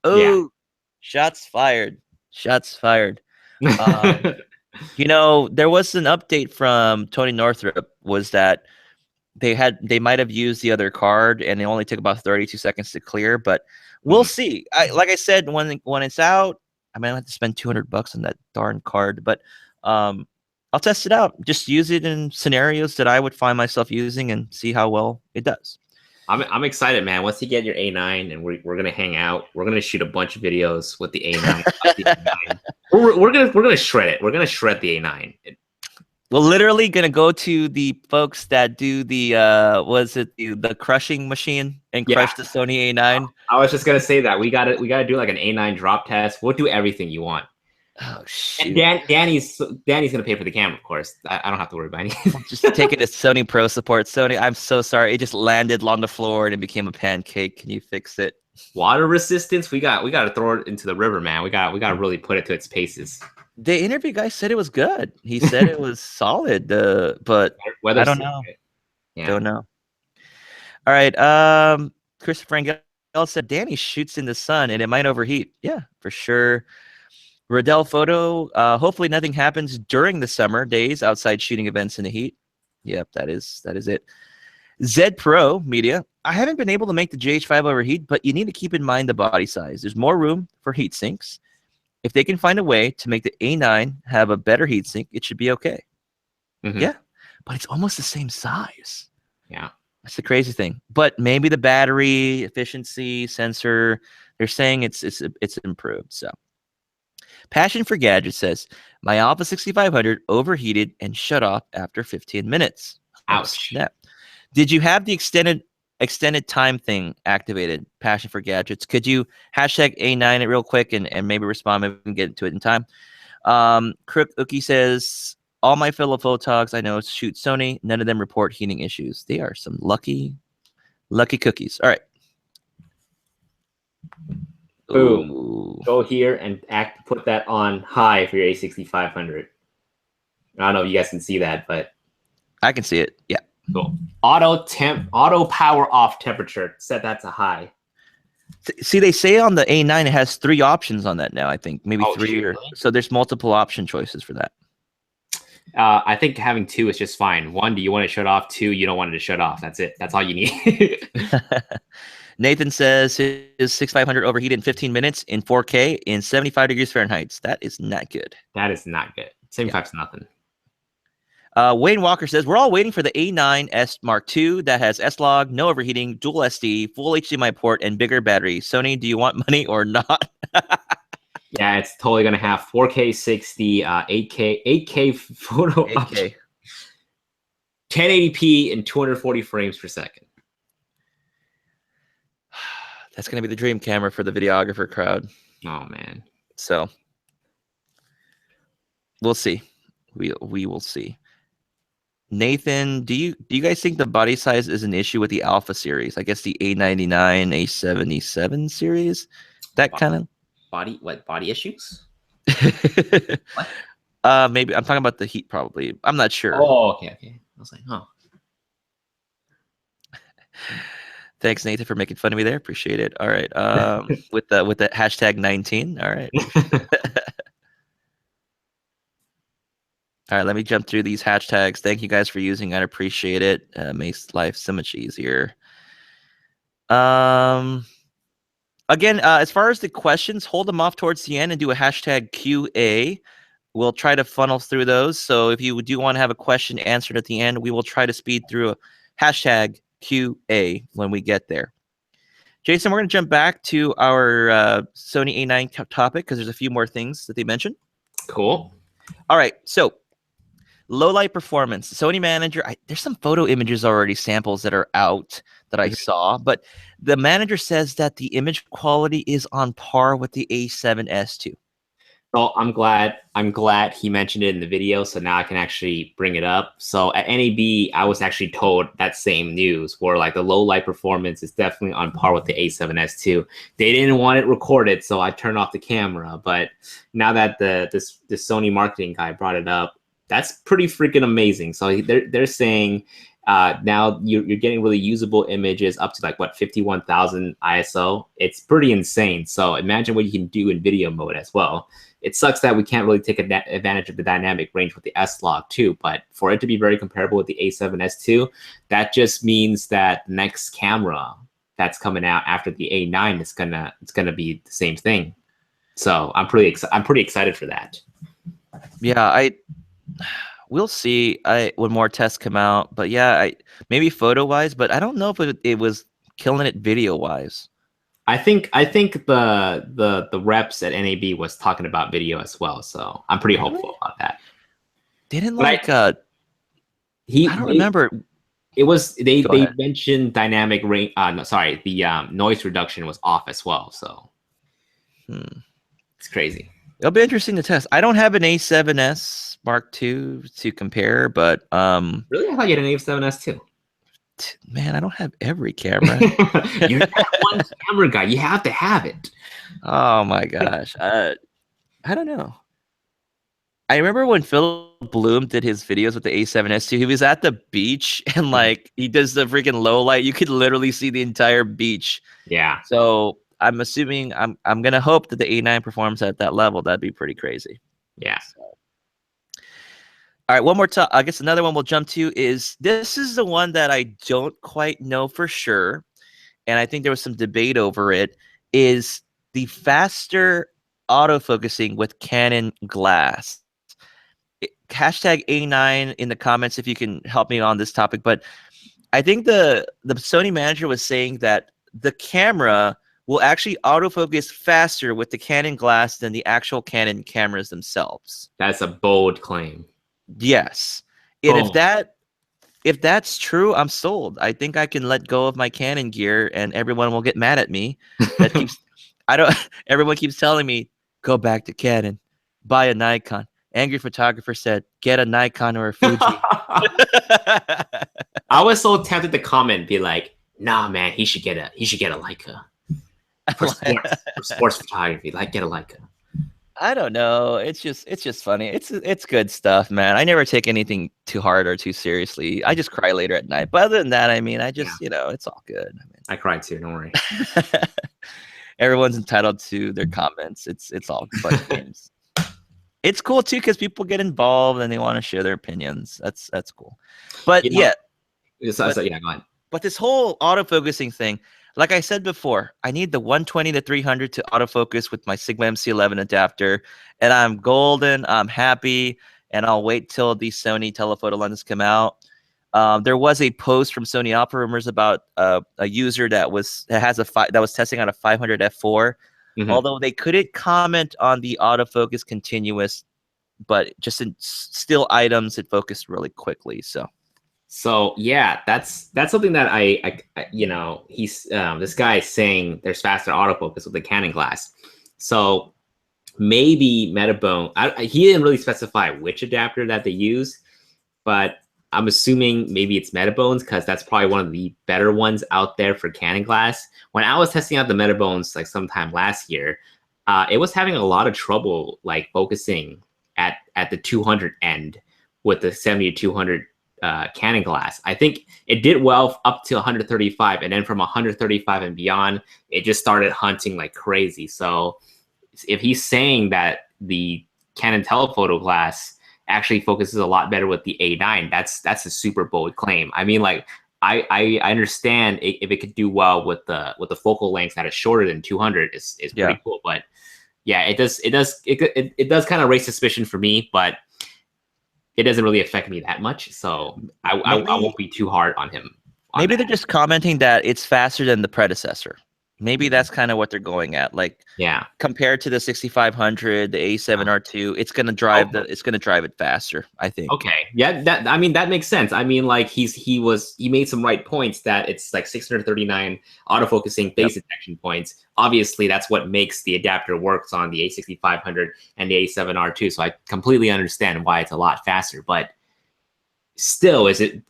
Oh, yeah. Shots fired. Shots fired. You know, there was an update from Tony Northrup, was that they might have used the other card and it only took about 32 seconds to clear, but we'll see. Like I said, when it's out, I might have to spend $200 on that darn card, but I'll test it out. Just use it in scenarios that I would find myself using and see how well it does. I'm excited, man. Once you get your A9 and we're gonna hang out, we're gonna shoot a bunch of videos with the A9. We're gonna shred it. We're gonna shred the A9. We're literally gonna go to the folks that do the the crushing machine and crush the Sony A9. I was just gonna say that we gotta do like an A9 drop test. We'll do everything you want. Oh shoot! And Danny's gonna pay for the camera, of course. I don't have to worry about anything. Just take it to Sony Pro support. Sony, I'm so sorry. It just landed on the floor and it became a pancake. Can you fix it? Water resistance. We got to throw it into the river, man. We got to really put it to its paces. The interview guy said it was good. He said it was solid. But I don't know. Yeah. Don't know. All right. Christopher Engel said Danny shoots in the sun and it might overheat. Yeah, for sure. Riddell Photo, hopefully nothing happens during the summer days outside shooting events in the heat. Yep, that is it. Zed Pro Media, I haven't been able to make the GH5 overheat, but you need to keep in mind the body size. There's more room for heat sinks. If they can find a way to make the A9 have a better heat sink, it should be okay. Yeah, but it's almost the same size. Yeah. That's the crazy thing. But maybe the battery efficiency sensor, they're saying it's improved, so. Passion for Gadgets says, my Alpha 6500 overheated and shut off after 15 minutes. Ouch. Snap. Did you have the extended extended time thing activated. Passion for gadgets. Could you hashtag A9 it real quick and maybe respond? Maybe we can get to it in time. Crook Ookie says, all my fellow photogs I know shoot Sony. None of them report heating issues. They are some lucky cookies. All right. Boom. Ooh. Go here and put that on high for your A6500. I don't know if you guys can see that, but I can see it. Yeah. cool. Auto power off temperature. Set that to high. See, they say on the A9 it has 3 options on that now. I think maybe 3 shoot, or really? so. There's multiple option choices for that. I think having 2 is just fine. 1, do you want to shut off? 2, you don't want it to shut off. That's it. That's all you need. Nathan says his 6500 overheated in 15 minutes in 4K in 75 degrees Fahrenheit. That is not good. That is not good. 75's nothing. Wayne Walker says, we're all waiting for the A9S Mark II that has S-Log, no overheating, dual SD, full HDMI port, and bigger battery. Sony, do you want money or not? Yeah, it's totally going to have 4K 60, 8K photo, 8K. 1080p and 240 frames per second. That's going to be the dream camera for the videographer crowd. Oh, man. So we'll see. We will see. Nathan, do you guys think the body size is an issue with the Alpha series? I guess the A99, A77 series, that kind of body issues? Maybe I'm talking about the heat. Probably, I'm not sure. Oh, okay. I was like, huh. Thanks, Nathan, for making fun of me there. Appreciate it. All right, with the hashtag 19. All right. All right, let me jump through these hashtags. Thank you guys for using. I appreciate it. Makes life so much easier. Again, as far as the questions, hold them off towards the end and do a hashtag QA. We'll try to funnel through those. So if you do want to have a question answered at the end, we will try to speed through a hashtag QA when we get there. Jason, we're going to jump back to our Sony A9 topic because there's a few more things that they mentioned. Cool. All right, so low light performance. Sony manager, there's some photo images already, samples that are out that I saw, but the manager says that the image quality is on par with the A7S II. Well, I'm glad he mentioned it in the video, so now I can actually bring it up. So at NAB, I was actually told that same news, where like the low light performance is definitely on par with the A7S II. They didn't want it recorded, so I turned off the camera. But now that the Sony marketing guy brought it up, that's pretty freaking amazing. So they're saying now you're getting really usable images up to like what 51,000 ISO. It's pretty insane. So imagine what you can do in video mode as well. It sucks that we can't really take advantage of the dynamic range with the S-Log too, but for it to be very comparable with the A7S II, that just means that next camera that's coming out after the A9 is gonna be the same thing. So I'm pretty excited for that. Yeah, we'll see. When more tests come out, but yeah, maybe photo wise, but I don't know if it was killing it video wise. I think the reps at NAB was talking about video as well, so I'm pretty hopeful about that. Didn't I don't remember. It was they ahead. mentioned dynamic range. No, sorry, the noise reduction was off as well. So it's crazy. It'll be interesting to test. I don't have an A7S Mark II to compare, but really, I thought you had an A7S too. Man, I don't have every camera. You're that one camera guy. You have to have it. Oh my gosh. I don't know. I remember when Philip Bloom did his videos with the A7S II, he was at the beach and like he does the freaking low light. You could literally see the entire beach. Yeah. So I'm assuming I'm gonna hope that the A9 performs at that level. That'd be pretty crazy. Yeah. So. All right, one more time. I guess another one we'll jump to is this is the one that I don't quite know for sure, and I think there was some debate over it. Is the faster autofocusing with Canon glass? Hashtag A9 in the comments if you can help me on this topic. But I think the Sony manager was saying that the camera will actually autofocus faster with the Canon glass than the actual Canon cameras themselves. That's a bold claim. Yes. And if that's true, I'm sold. I think I can let go of my Canon gear, and everyone will get mad at me. That keeps, I don't. Everyone keeps telling me go back to Canon, buy a Nikon. Angry photographer said, get a Nikon or a Fuji. I was so tempted to comment, be like, "Nah, man, he should get a Leica for sports photography. Like, get a Leica." I don't know. It's just funny. It's good stuff, man. I never take anything too hard or too seriously. I just cry later at night. But other than that, I mean, I just it's all good. I mean, I cried too. Don't worry. Everyone's entitled to their comments. It's all fun games. It's cool too because people get involved and they want to share their opinions. That's cool. But You know, yeah, so go ahead. but this whole autofocusing thing, like I said before, I need the 120 to 300 to autofocus with my Sigma MC11 adapter, and I'm golden. I'm happy, and I'll wait till the Sony telephoto lenses come out. There was a post from Sony Alpha Rumors about a user that was testing out a 500 f4. Mhm. Although they couldn't comment on the autofocus continuous, but just in still items, it focused really quickly. So yeah, that's something that I he's this guy is saying there's faster autofocus with the Canon glass. So maybe Metabone. He didn't really specify which adapter that they use, but I'm assuming maybe it's Metabones because that's probably one of the better ones out there for Canon glass. When I was testing out the Metabones like sometime last year, it was having a lot of trouble like focusing at the 200 end with the 70 to 200 Canon glass. I think it did well up to 135, and then from 135 and beyond, it just started hunting like crazy. So if he's saying that the Canon telephoto glass actually focuses a lot better with the A9, that's a super bold claim. I mean, like I understand if it could do well with the focal length that is shorter than 200 is pretty cool, but yeah, it does kind of raise suspicion for me, but it doesn't really affect me that much, so I won't be too hard on him. Maybe they're just commenting that it's faster than the predecessor. Maybe that's kind of what they're going at. Like, compared to the 6500, the A7R2, it's gonna drive it faster, I think. Okay, yeah, that makes sense. I mean, like he made some right points that it's like 639 autofocusing phase detection points. Obviously, that's what makes the adapter works on the A6500 and the A7R2. So I completely understand why it's a lot faster, but still,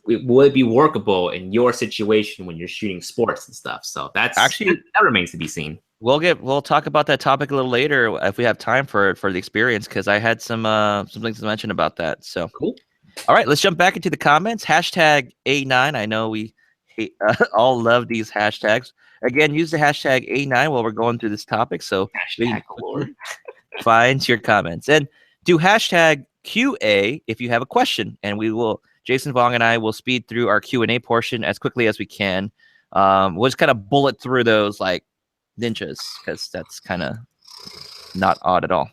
will it be workable in your situation when you're shooting sports and stuff? So that remains to be seen. We'll talk about that topic a little later if we have time for the experience, because I had some things to mention about that. So cool. All right, let's jump back into the comments. Hashtag A9. I know we all love these hashtags. Again, use the hashtag A9 while we're going through this topic. So find your comments and do hashtag QA if you have a question, and we will. Jason, Vong, and I will speed through our Q&A portion as quickly as we can. We'll just kind of bullet through those like ninjas, because that's kind of not odd at all.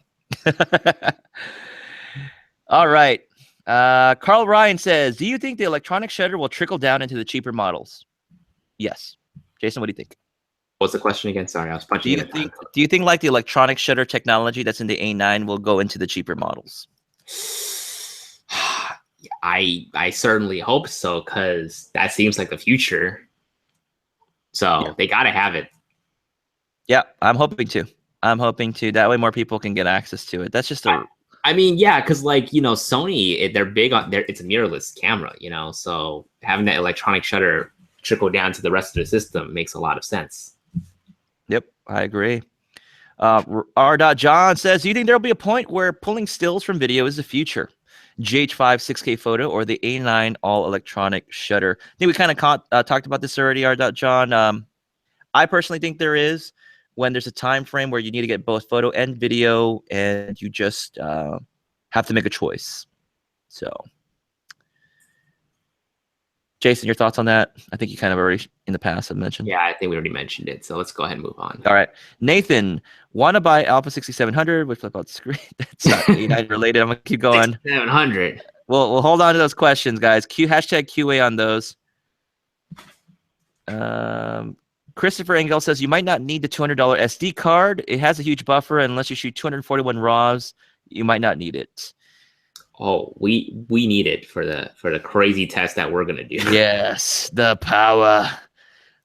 All right. Carl Ryan says, do you think the electronic shutter will trickle down into the cheaper models? Yes. Jason, what do you think? What's the question again? Sorry, I was punching. Do you think like the electronic shutter technology that's in the A9 will go into the cheaper models? I certainly hope so, because that seems like the future. So they got to have it. Yeah, I'm hoping to. That way more people can get access to it. That's just I mean, yeah, because like, Sony, they're big on it's a mirrorless camera, so having that electronic shutter trickle down to the rest of the system makes a lot of sense. Yep, I agree. R. John says, do you think there'll be a point where pulling stills from video is the future? GH5 6K photo or the A9 all electronic shutter? I think we kind of talked about this already, R. John. I personally think there is, when there's a time frame where you need to get both photo and video, and you just have to make a choice. So, Jason, your thoughts on that? I think you kind of already in the past have mentioned. Yeah, I think we already mentioned it. So let's go ahead and move on. All right. Nathan, want to buy Alpha 6700 with flip out screen? That's not A9 related. I'm going to keep going. 6700. We'll hold on to those questions, guys. Hashtag QA on those. Christopher Engel says, you might not need the $200 SD card. It has a huge buffer. Unless you shoot 241 RAWs, you might not need it. Oh, we need it for the crazy test that we're gonna do. Yes, the power.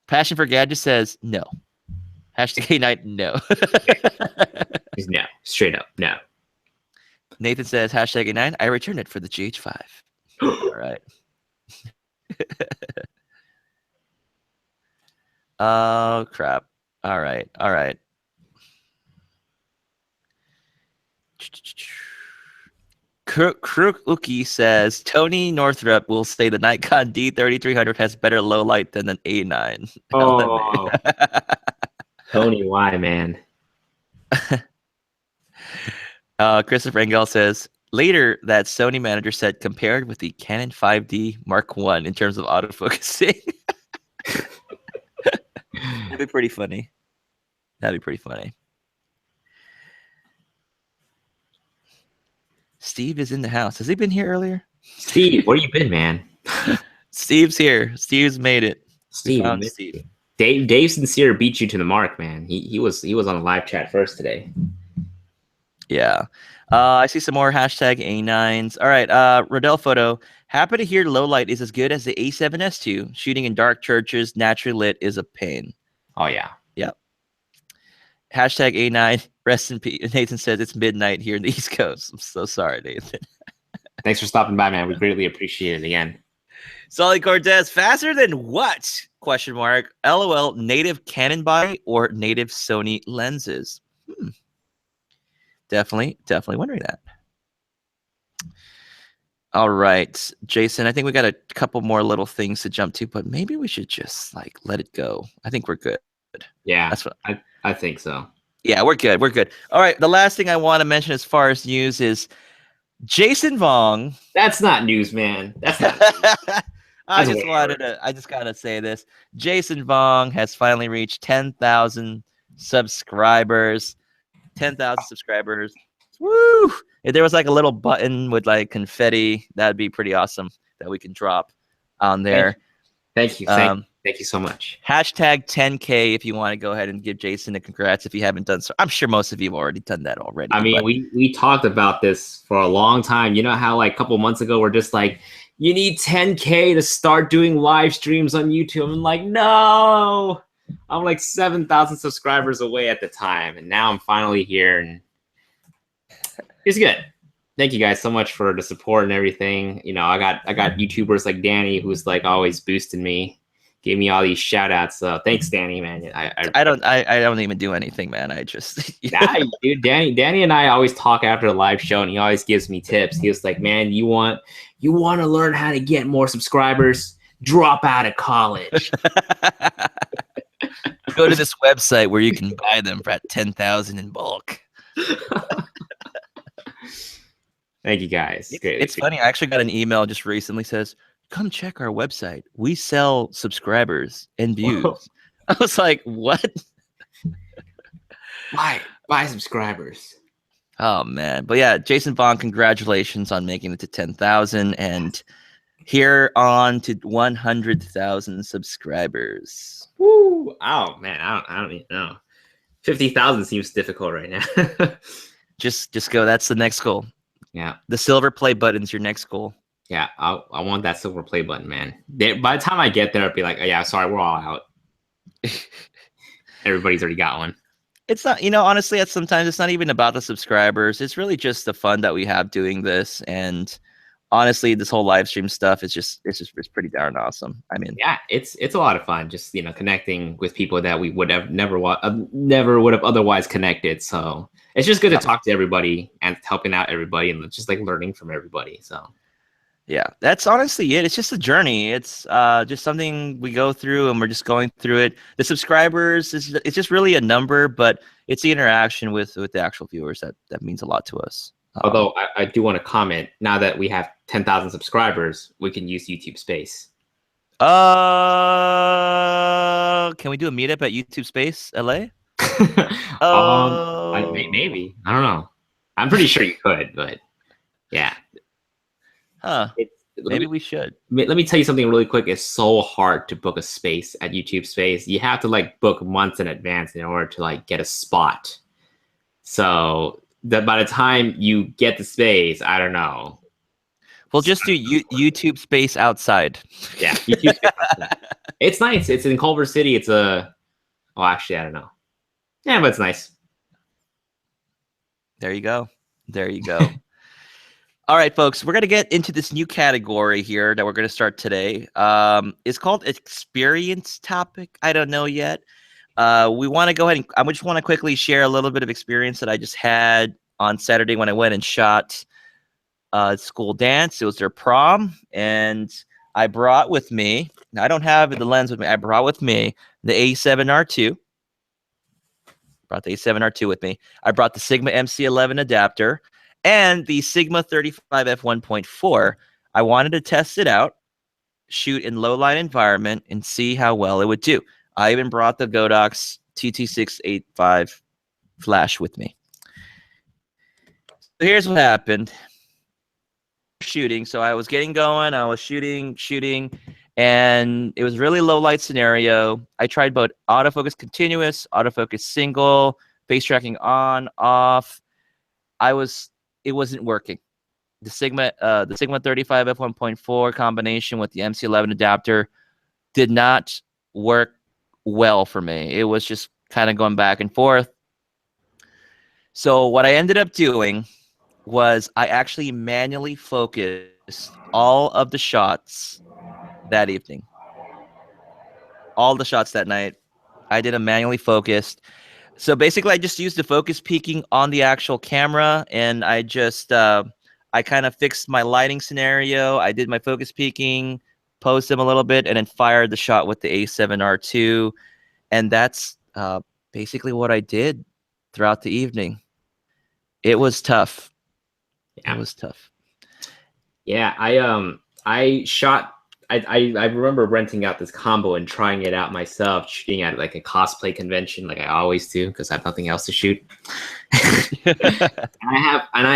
Passion for Gadget says no. Hashtag night no. Just no, straight up, no. Nathan says hashtag 9. I returned it for the GH5. All right. Oh crap. All right. All right. Krookuki says Tony Northrup will say the Nikon D3300 has better low light than an A9. Oh, Tony, why, man? Christopher Engel says later that Sony manager said compared with the Canon 5D Mark I in terms of autofocusing. That'd be pretty funny. That'd be pretty funny. Steve is in the house. Has he been here earlier? Steve, where you been, man? Steve's here. Steve's made it. Steve, Steve. Dave Sincere beat you to the mark, man. He was on the live chat first today. Yeah. I see some more hashtag A9s. All right. Rodell Photo. Happy to hear low light is as good as the A7S2. Shooting in dark churches, naturally lit is a pain. Oh, yeah. Yep. Hashtag A9. Rest in peace. Nathan says it's midnight here in the East Coast. I'm so sorry, Nathan. Thanks for stopping by, man. We greatly appreciate it again. Solly Cortez, faster than what? Question mark. LOL, native Canon body or native Sony lenses? Definitely wondering that. All right, Jason, I think we got a couple more little things to jump to, but maybe we should just like let it go. I think we're good. Yeah, that's what I think so. Yeah, we're good. We're good. All right, the last thing I want to mention as far as news is Jason Vong. That's not news, man. That's not news. I just gotta say this. Jason Vong has finally reached 10,000 subscribers. 10,000 subscribers. Woo! If there was like a little button with like confetti, that'd be pretty awesome that we can drop on there. Thank you. Thank you so much. Hashtag 10K if you want to go ahead and give Jason a congrats if you haven't done so. I'm sure most of you have already done that already. I mean, we talked about this for a long time. You know how like a couple months ago we're just like, you need 10K to start doing live streams on YouTube. I'm like, no. I'm like 7,000 subscribers away at the time, and now I'm finally here, and it's good. Thank you guys so much for the support and everything. You know, I got YouTubers like Danny who's like always boosting me, gave me all these shout outs. So thanks, Danny, man. I don't even do anything, man. I just nah, dude, Danny and I always talk after the live show, and he always gives me tips. He was like, man, you want to learn how to get more subscribers? Drop out of college. Go to this website where you can buy them for 10,000 in bulk. Thank you, guys. It's funny. I actually got an email just recently says, come check our website. We sell subscribers and views. I was like, what? Buy subscribers. Oh, man. But yeah, Jason Vaughn, congratulations on making it to 10,000 and here on to 100,000 subscribers. Woo! Oh man, I don't even know. 50,000 seems difficult right now. just go. That's the next goal. Yeah. The silver play button's your next goal. Yeah, I want that silver play button, man. By the time I get there, I'll be like, oh, yeah, sorry, we're all out. Everybody's already got one. It's not, honestly, sometimes it's not even about the subscribers. It's really just the fun that we have doing this. And honestly, this whole live stream stuff is it's pretty darn awesome. I mean, yeah, it's a lot of fun. Just connecting with people that we would have never would have otherwise connected. So it's just good to talk to everybody and helping out everybody and just like learning from everybody. So yeah, that's honestly it. It's just a journey. It's just something we go through, and we're just going through it. The subscribers it's just really a number, but it's the interaction with the actual viewers that means a lot to us. Although I do want to comment, now that we have 10,000 subscribers, we can use YouTube Space. Can we do a meetup at YouTube Space LA? Maybe. I don't know. I'm pretty sure you could, but yeah. Huh. Maybe we should. Let me tell you something really quick. It's so hard to book a space at YouTube Space. You have to like book months in advance in order to like get a spot. So that by the time you get the space, I don't know. We'll just do YouTube space outside. Yeah, YouTube space outside. It's nice. It's in Culver City. It's a. Oh, actually, I don't know. Yeah, but it's nice. There you go. There you go. All right, folks, we're going to get into this new category here that we're going to start today. It's called experience topic. I don't know yet. We want to go ahead and I just want to quickly share a little bit of experience that I just had on Saturday when I went and shot school dance. It was their prom, and I brought with me, I don't have the lens with me, I brought with me the A7R2. Brought the A7R2 with me. I brought the Sigma MC11 adapter and the Sigma 35 f1.4. I wanted to test it out, shoot in low light environment, and see how well it would do. I even brought the Godox TT685 flash with me. So here's what happened. Shooting. So I was getting going. I was shooting, and it was really low light scenario. I tried both autofocus continuous, autofocus single, face tracking on, off. It wasn't working. The Sigma 35 f1.4 combination with the MC11 adapter did not work well for me. It was just kind of going back and forth. So what I ended up doing was I actually manually focused all of the shots that evening. All the shots that night, I did a manually focused. So basically, I just used the focus peaking on the actual camera, and I just I kind of fixed my lighting scenario. I did my focus peaking, posed them a little bit, and then fired the shot with the A7R2, and that's basically what I did throughout the evening. It was tough. Yeah. It was tough. Yeah, I shot. I remember renting out this combo and trying it out myself, shooting at like a cosplay convention, like I always do, because I have nothing else to shoot. I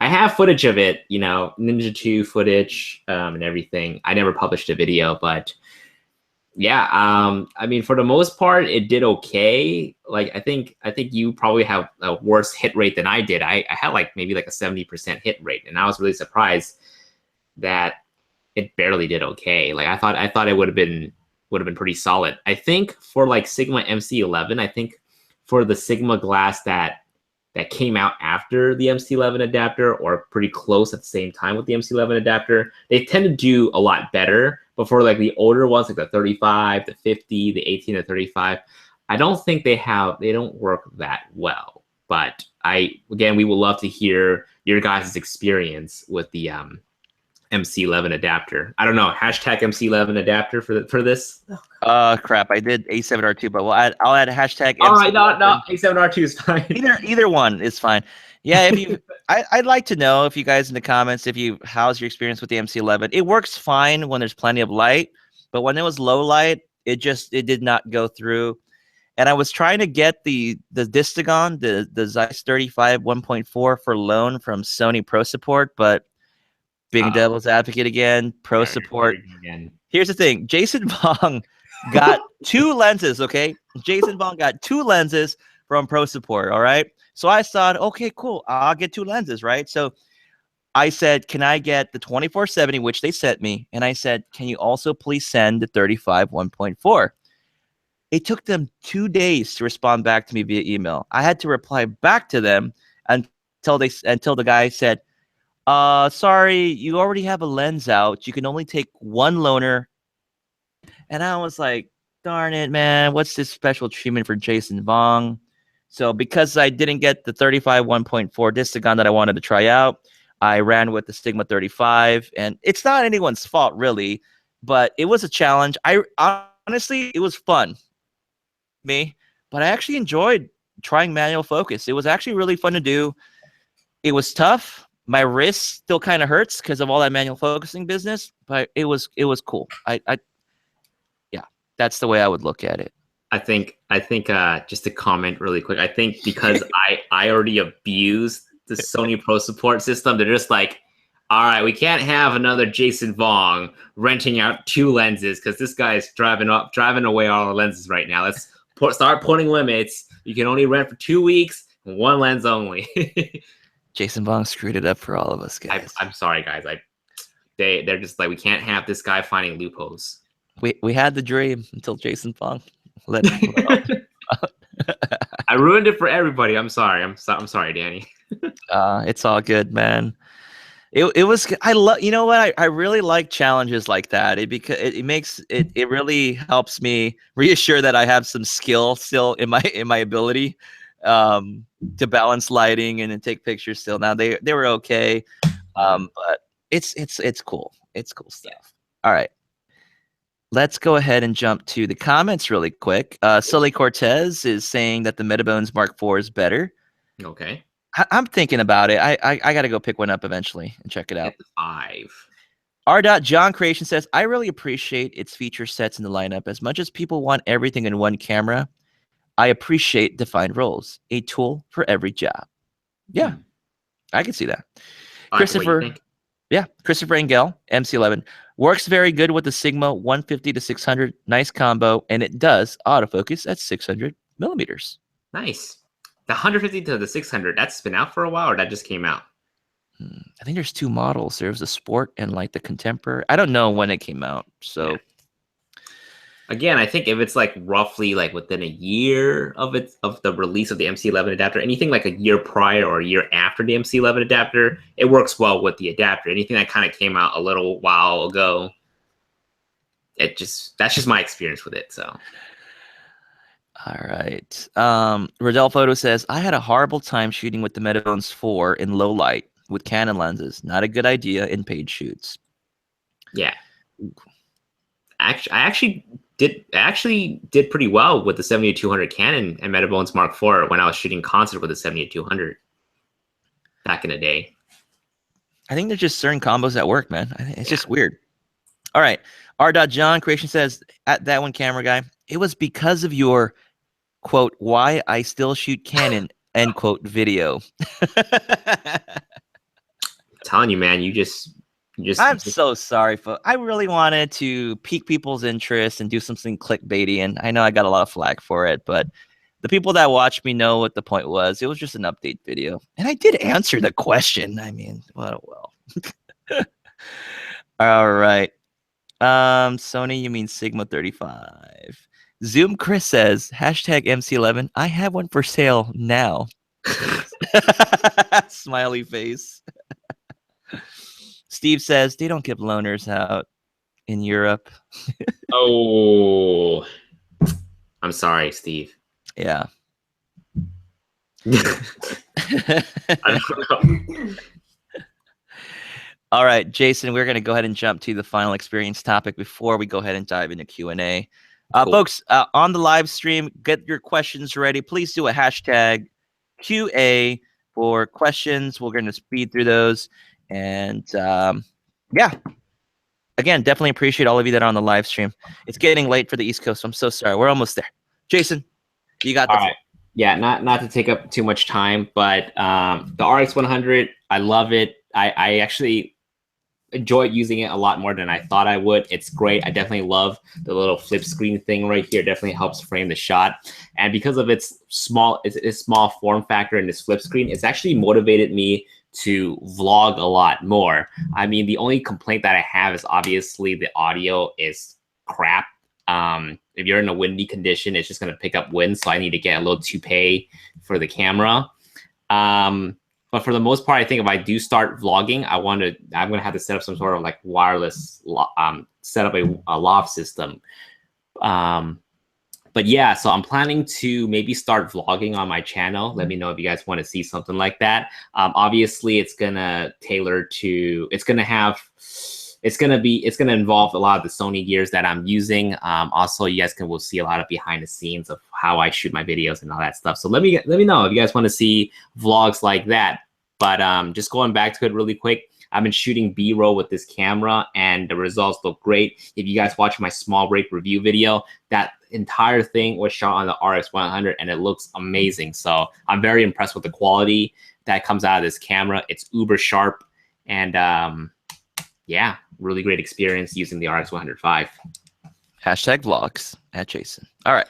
have footage of it, you know, Ninja 2 footage and everything. I never published a video, but yeah, I mean, for the most part, it did okay. Like I think you probably have a worse hit rate than I did. I had like maybe like a 70% hit rate, and I was really surprised that it barely did okay. Like I thought it would have been pretty solid. I think for like Sigma MC11, I think for the Sigma glass that came out after the MC11 adapter, or pretty close at the same time with the MC11 adapter, they tend to do a lot better. But for like the older ones, like the 35, the 50, the 18 to 35, I don't think they don't work that well. But we would love to hear your guys' experience with the MC11 adapter. I don't know, hashtag MC11 adapter for this. Crap, I did A7R2, but I'll add a hashtag. All right, no, A7R2 is fine. Either one is fine. Yeah, if you, I'd like to know if you guys in the comments, how's your experience with the MC11? It works fine when there's plenty of light, but when it was low light, it did not go through. And I was trying to get the Distagon, the Zeiss 35 1.4 for loan from Sony Pro Support, but being devil's advocate again, Pro Support. Here's the thing: Jason Vong got two lenses. Okay, Jason Vong got two lenses from Pro Support. All right. So I thought, okay, cool. I'll get two lenses, right? So I said, can I get the 2470, which they sent me? And I said, can you also please send the 35 1.4? It took them 2 days to respond back to me via email. I had to reply back to them until the guy said, sorry, you already have a lens out. You can only take one loaner. And I was like, darn it, man. What's this special treatment for Jason Vong? So because I didn't get the 35 1.4 Distagon that I wanted to try out, I ran with the Sigma 35. And it's not anyone's fault, really, but it was a challenge. Honestly, it was fun. But I actually enjoyed trying manual focus. It was actually really fun to do. It was tough. My wrist still kind of hurts because of all that manual focusing business, but it was cool. Yeah, that's the way I would look at it. I think just to comment really quick, I think because I already abused the Sony Pro Support system, they're just like, all right, we can't have another Jason Vong renting out two lenses because this guy is driving away all the lenses right now. Let's start putting limits. You can only rent for 2 weeks, one lens only. Jason Vong screwed it up for all of us, guys. I'm sorry, guys. they're just like, we can't have this guy finding loopholes. We had the dream until Jason Fong let all I ruined it for everybody. I'm sorry. I'm sorry, Danny. it's all good, man. It was I love you know what I really like challenges like that. It makes it really helps me reassure that I have some skill still in my ability to balance lighting and then take pictures still. Now they were okay. But it's cool. It's cool stuff. All right. Let's go ahead and jump to the comments really quick. Sully Cortez is saying that the Metabones Mark IV is better. Okay. I'm thinking about it. I got to go pick one up eventually and check it out. Get the 5. R. John Creation says, I really appreciate its feature sets in the lineup. As much as people want everything in one camera, I appreciate defined roles, a tool for every job. Yeah, I can see that. Christopher, yeah, Christopher Engel, MC11, works very good with the Sigma 150 to 600. Nice combo, and it does autofocus at 600 millimeters. Nice. The 150 to the 600, that's been out for a while, or that just came out? I think there's 2 models. There's the Sport and like the Contemporary. I don't know when it came out. So yeah. Again, I think if it's like roughly like within a year of the release of the MC11 adapter, anything like a year prior or a year after the MC11 adapter, it works well with the adapter. Anything that kind of came out a little while ago, that's just my experience with it. So all right. Rodel Photo says, I had a horrible time shooting with the Metabones 4 in low light with Canon lenses. Not a good idea in paid shoots. Yeah. I actually did pretty well with the 78-200 Canon and Metabones Mark IV when I was shooting concert with the 78-200 back in the day. I think there's just certain combos that work, man. It's just weird. All right. R. John Creation says, at that one camera guy, it was because of your quote, why I still shoot Canon, end quote, video. I'm telling you, man, you just I'm so sorry, folks. I really wanted to pique people's interest and do something clickbaity, and I know I got a lot of flack for it, but the people that watch me know what the point was. It was just an update video, and I did answer the question. I mean, well. All right. Sony, you mean Sigma 35. Zoom Chris says, hashtag MC11. I have one for sale now. Smiley face. Steve says, they don't give loaners out in Europe. Oh, I'm sorry, Steve. Yeah. I don't know. All right, Jason, we're going to go ahead and jump to the final experience topic before we go ahead and dive into Q&A. Cool. Folks, on the live stream, get your questions ready. Please do a hashtag QA for questions. We're going to speed through those. And yeah, again, definitely appreciate all of you that are on the live stream. It's getting late for the East Coast. So I'm so sorry. We're almost there. Jason, you got the floor. Right. Yeah, not to take up too much time, but the RX 100, I love it. I actually enjoy using it a lot more than I thought I would. It's great. I definitely love the little flip screen thing right here. Definitely helps frame the shot. And because of its small form factor and this flip screen, it's actually motivated me to vlog a lot more. I mean, the only complaint that I have is obviously the audio is crap. If you're in a windy condition, it's just going to pick up wind. So I need to get a little toupee for the camera. But for the most part, I think if I do start vlogging, I'm going to have to set up some sort of like wireless, set up a lav system. But yeah, so I'm planning to maybe start vlogging on my channel. Let me know if you guys want to see something like that. Obviously, it's going to involve a lot of the Sony gears that I'm using. Also, you guys will see a lot of behind the scenes of how I shoot my videos and all that stuff. So let me know if you guys want to see vlogs like that. But just going back to it really quick, I've been shooting B-roll with this camera and the results look great. If you guys watch my small break review video, that entire thing was shot on the RX 100 and it looks amazing. So I'm very impressed with the quality that comes out of this camera. It's uber sharp and yeah, really great experience using the RX 105. Hashtag vlogs at Jason. All right.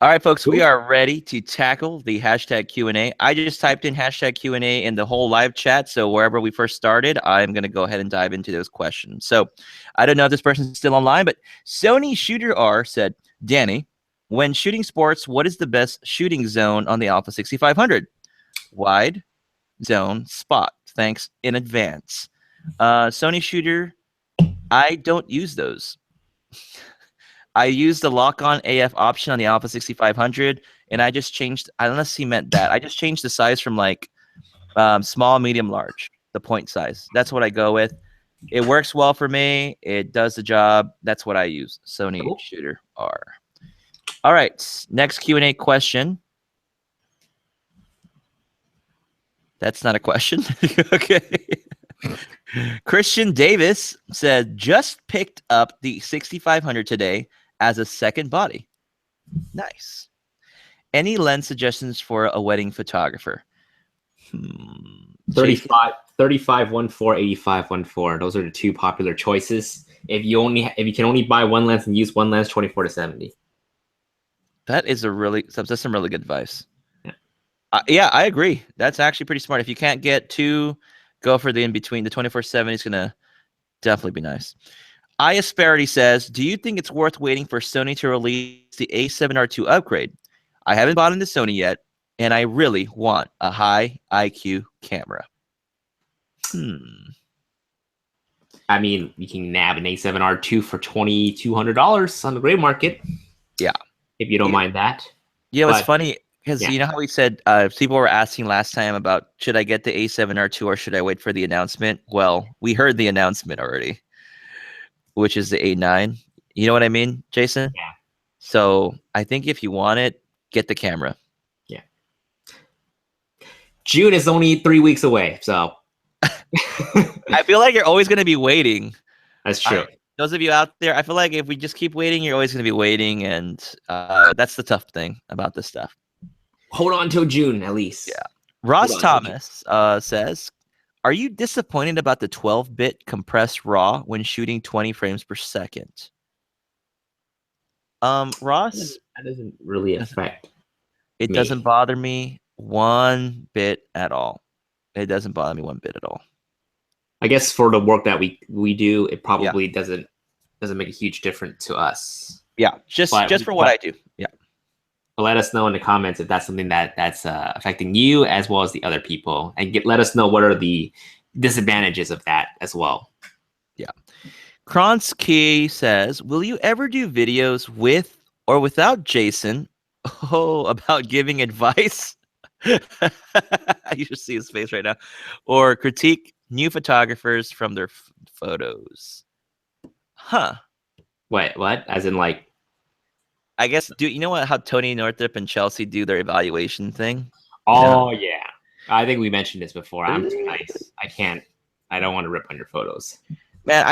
All right, folks, we Cool. are ready to tackle the hashtag Q&A. I just typed in hashtag Q&A in the whole live chat. So wherever we first started, I'm going to go ahead and dive into those questions. So I don't know if this person's still online, but Sony Shooter R said, Danny, when shooting sports, what is the best shooting zone on the Alpha 6500? Wide, zone, spot. Thanks in advance. Sony Shooter, I don't use those. I used the lock-on AF option on the Alpha 6500, and I just changed, unless he meant that, I just changed the size from like small, medium, large, the point size. That's what I go with. It works well for me. It does the job. That's what I use. Sony Cool. Shooter R. All right, next Q&A question. That's not a question. Okay. Christian Davis said, just picked up the 6500 today as a second body. Nice. Any lens suggestions for a wedding photographer? 35, 14, 85, 14. Those are the two popular choices. If you can only buy one lens and use one lens, 24 to 70. That's some really good advice. Yeah, I agree. That's actually pretty smart. If you can't get two, go for the in between. The 24-70 is gonna definitely be nice. iAsparity says, do you think it's worth waiting for Sony to release the A7R2 upgrade? I haven't bought into Sony yet, and I really want a high IQ camera. I mean, you can nab an A7R2 for $2,200 on the gray market. Yeah. If you don't mind that. Yeah, it's funny because yeah. you know how we said people were asking last time about should I get the A7R2 or should I wait for the announcement? Well, we heard the announcement already, which is the A9. You know what I mean, Jason? Yeah. So I think if you want it, get the camera. Yeah. June is only 3 weeks away, so I feel like you're always going to be waiting. That's true. Those of you out there, I feel like if we just keep waiting, you're always going to be waiting, and that's the tough thing about this stuff. Hold on till June, at least. Yeah. Ross Thomas says, are you disappointed about the 12-bit compressed RAW when shooting 20 frames per second? Ross? That doesn't really affect It me. doesn't bother me one bit at all. It doesn't bother me one bit at all. I guess for the work that we do, it probably doesn't make a huge difference to us. Yeah, just for what I do. Yeah. But let us know in the comments if that's something that's affecting you as well as the other people, and let us know what are the disadvantages of that as well. Yeah. Kronsky says, will you ever do videos with or without Jason? Oh, about giving advice? You should see his face right now. Or critique new photographers from their photos. Huh. What? As in like, I guess, you know how Tony Northrup and Chelsea do their evaluation thing? Oh, yeah. I think we mentioned this before. I'm too nice. I don't want to rip on your photos. Man,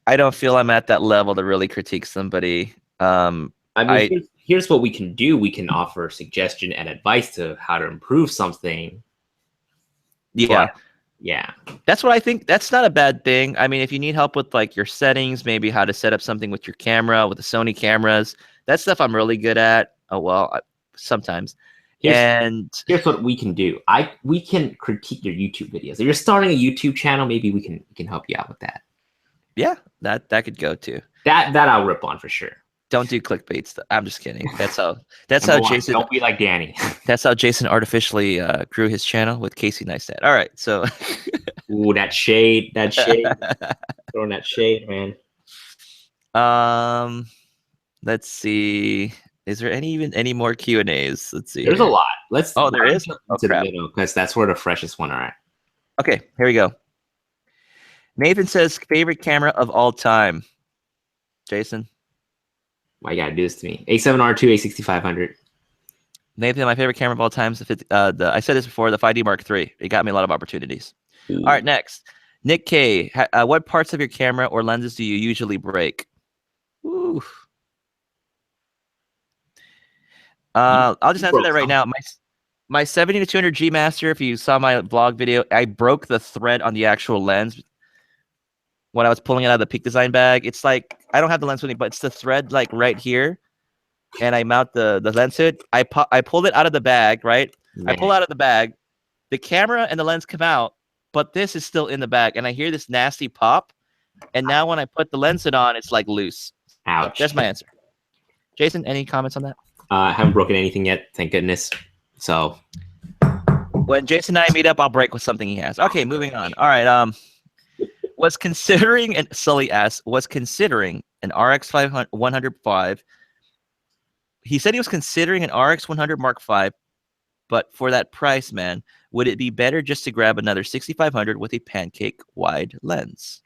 I don't feel I'm at that level to really critique somebody. Here's what we can do. We can offer suggestion and advice to how to improve something. Yeah. Yeah. That's what I think. That's not a bad thing. I mean, if you need help with like your settings, maybe how to set up something with your camera, with the Sony cameras, that stuff I'm really good at. Oh, well, sometimes. Here's what we can do. We can critique your YouTube videos. If you're starting a YouTube channel, maybe we can help you out with that. Yeah, that could go too. That I'll rip on for sure. Don't do clickbait stuff. I'm just kidding. That's how Jason. Don't be like Danny. That's how Jason artificially grew his channel with Casey Neistat. All right, so. Ooh, that shade. Throwing that shade, man. Let's see. Is there any more Q&As? Let's see. There's a lot. There is? Because that's where the freshest one are at. Okay, here we go. Nathan says, favorite camera of all time. Jason? Why you gotta do this to me? A7R2, A6500. Nathan, my favorite camera of all time is I said this before, the 5D Mark III. It got me a lot of opportunities. Ooh. All right, next. Nick K. What parts of your camera or lenses do you usually break? Ooh. I'll just answer that right now. My 70-200 G Master, if you saw my vlog video, I broke the thread on the actual lens when I was pulling it out of the Peak Design bag. It's like, I don't have the lens with me, but it's the thread like right here. and I mount the lens hood. I pulled it out of the bag, right? I pull out of the bag. The camera and the lens come out, but this is still in the bag, and I hear this nasty pop. And now when I put the lens hood on, it's like loose. So Ouch. there's my answer. Jason, any comments on that? I haven't broken anything yet, thank goodness. So when Jason and I meet up, I'll break with something he has. Okay, moving on. All right. Was considering, and Sully asks, was considering an RX 105. He said he was considering an RX 100 Mark V, but for that price, man, would it be better just to grab another 6500 with a pancake wide lens?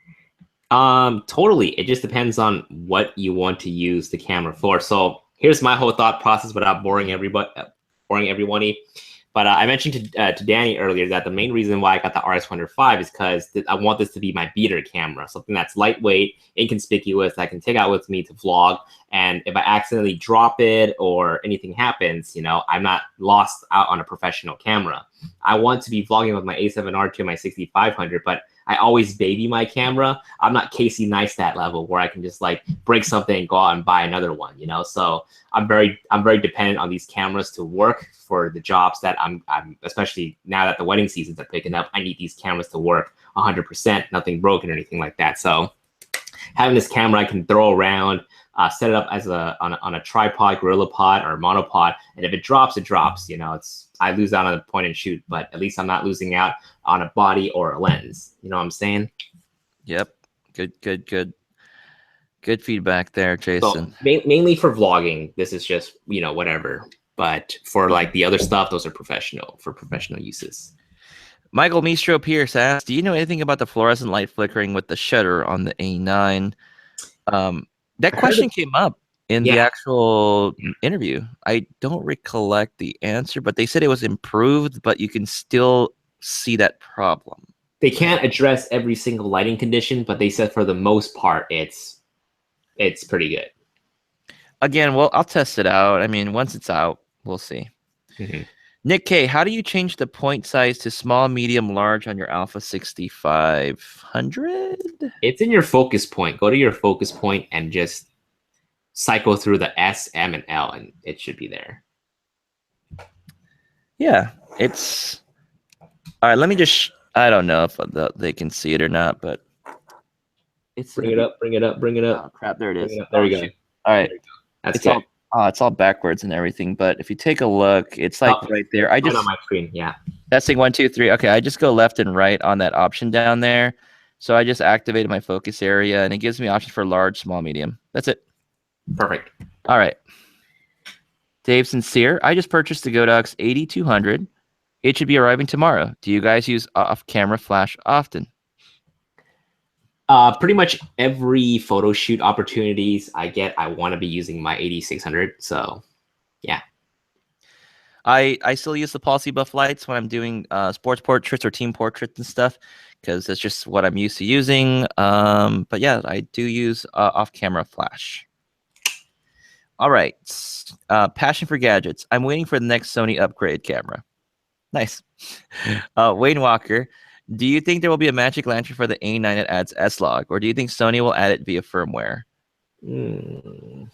Totally. It just depends on what you want to use the camera for. So here's my whole thought process without boring everybody, But I mentioned to Danny earlier that the main reason why I got the RX 105 is because I want this to be my beater camera, something that's lightweight, inconspicuous, that I can take out with me to vlog. And if I accidentally drop it or anything happens, you know, I'm not lost out on a professional camera. I want to be vlogging with my A7R2 and my 6500, but I always baby my camera. I'm not Casey Neistat level where I can just like break something and go out and buy another one, you know? So I'm very dependent on these cameras to work for the jobs that I'm especially now that the wedding seasons are picking up. I need these cameras to work 100%, nothing broken or anything like that. So having this camera I can throw around, set it up as on a tripod, gorilla pod, or monopod, and if it drops, it drops. You know, I lose out on a point and shoot, but at least I'm not losing out on a body or a lens. You know what I'm saying? Yep. Good feedback there, Jason. So mainly for vlogging, this is just, you know, whatever. But for like the other stuff, those are for professional uses. Michael Mistro Pierce asks, do you know anything about the fluorescent light flickering with the shutter on the A9? That question came up in the actual interview. I don't recollect the answer, but they said it was improved, but you can still see that problem. They can't address every single lighting condition, but they said for the most part, it's pretty good. Again, well, I'll test it out. I mean, once it's out, we'll see. Mm-hmm. Nick K, how do you change the point size to small, medium, large on your Alpha 6500? It's in your focus point. Go to your focus point and just cycle through the S, M, and L, and it should be there. Yeah, it's... All right, let me just... I don't know if they can see it or not, but... It's bring it up. Oh, crap, there it is. There we go. All right. That's good. It's all backwards and everything, but if you take a look, it's like right there. I just on my screen, yeah. Testing 1, 2, 3. Okay, I just go left and right on that option down there. So I just activated my focus area, and it gives me options for large, small, medium. That's it. Perfect. All right. Dave Sincere, I just purchased the Godox 8200. It should be arriving tomorrow. Do you guys use off-camera flash often? Pretty much every photo shoot opportunities I get, I want to be using my 8600. So, yeah. I still use the Policy Buff lights when I'm doing sports portraits or team portraits and stuff, because that's just what I'm used to using. But yeah, I do use off-camera flash. All right. Passion for gadgets. I'm waiting for the next Sony upgrade camera. Nice. Wayne Walker. Do you think there will be a magic lantern for the A9 that adds S-Log, or do you think Sony will add it via firmware? I'm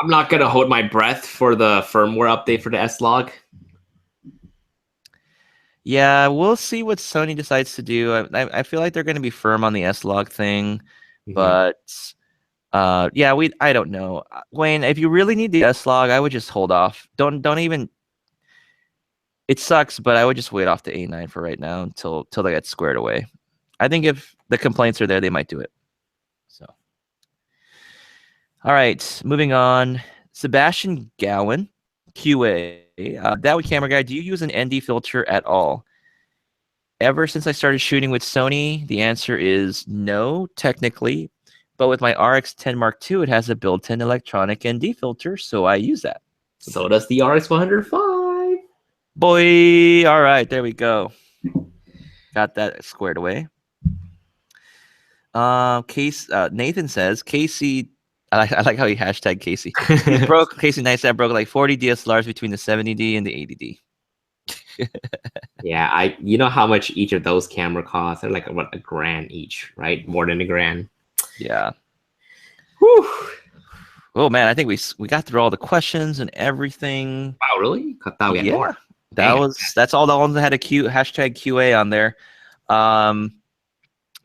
not going to hold my breath for the firmware update for the S-Log. Yeah, we'll see what Sony decides to do. I feel like they're going to be firm on the S-Log thing, but yeah, I don't know. Wayne, if you really need the S-Log, I would just hold off. Don't even... It sucks, but I would just wait off the A9 for right now until they get squared away. I think if the complaints are there, they might do it. So, all right, moving on. Sebastian Gowan, QA. That camera guy, do you use an ND filter at all? Ever since I started shooting with Sony, the answer is no, technically. But with my RX10 Mark II, it has a built-in electronic ND filter, so I use that. So does the RX 105. Boy, all right, there we go. Got that squared away. Nathan says, Casey, I like how he hashtagged Casey. Casey Neistat broke like 40 DSLRs between the 70D and the 80D. Yeah, you know how much each of those camera costs? They're like what, $1,000 each, right? More than $1,000. Yeah. Woo! Whew. Oh man, I think we got through all the questions and everything. Wow, really? I thought we had more. That's all the ones that had a hashtag QA on there.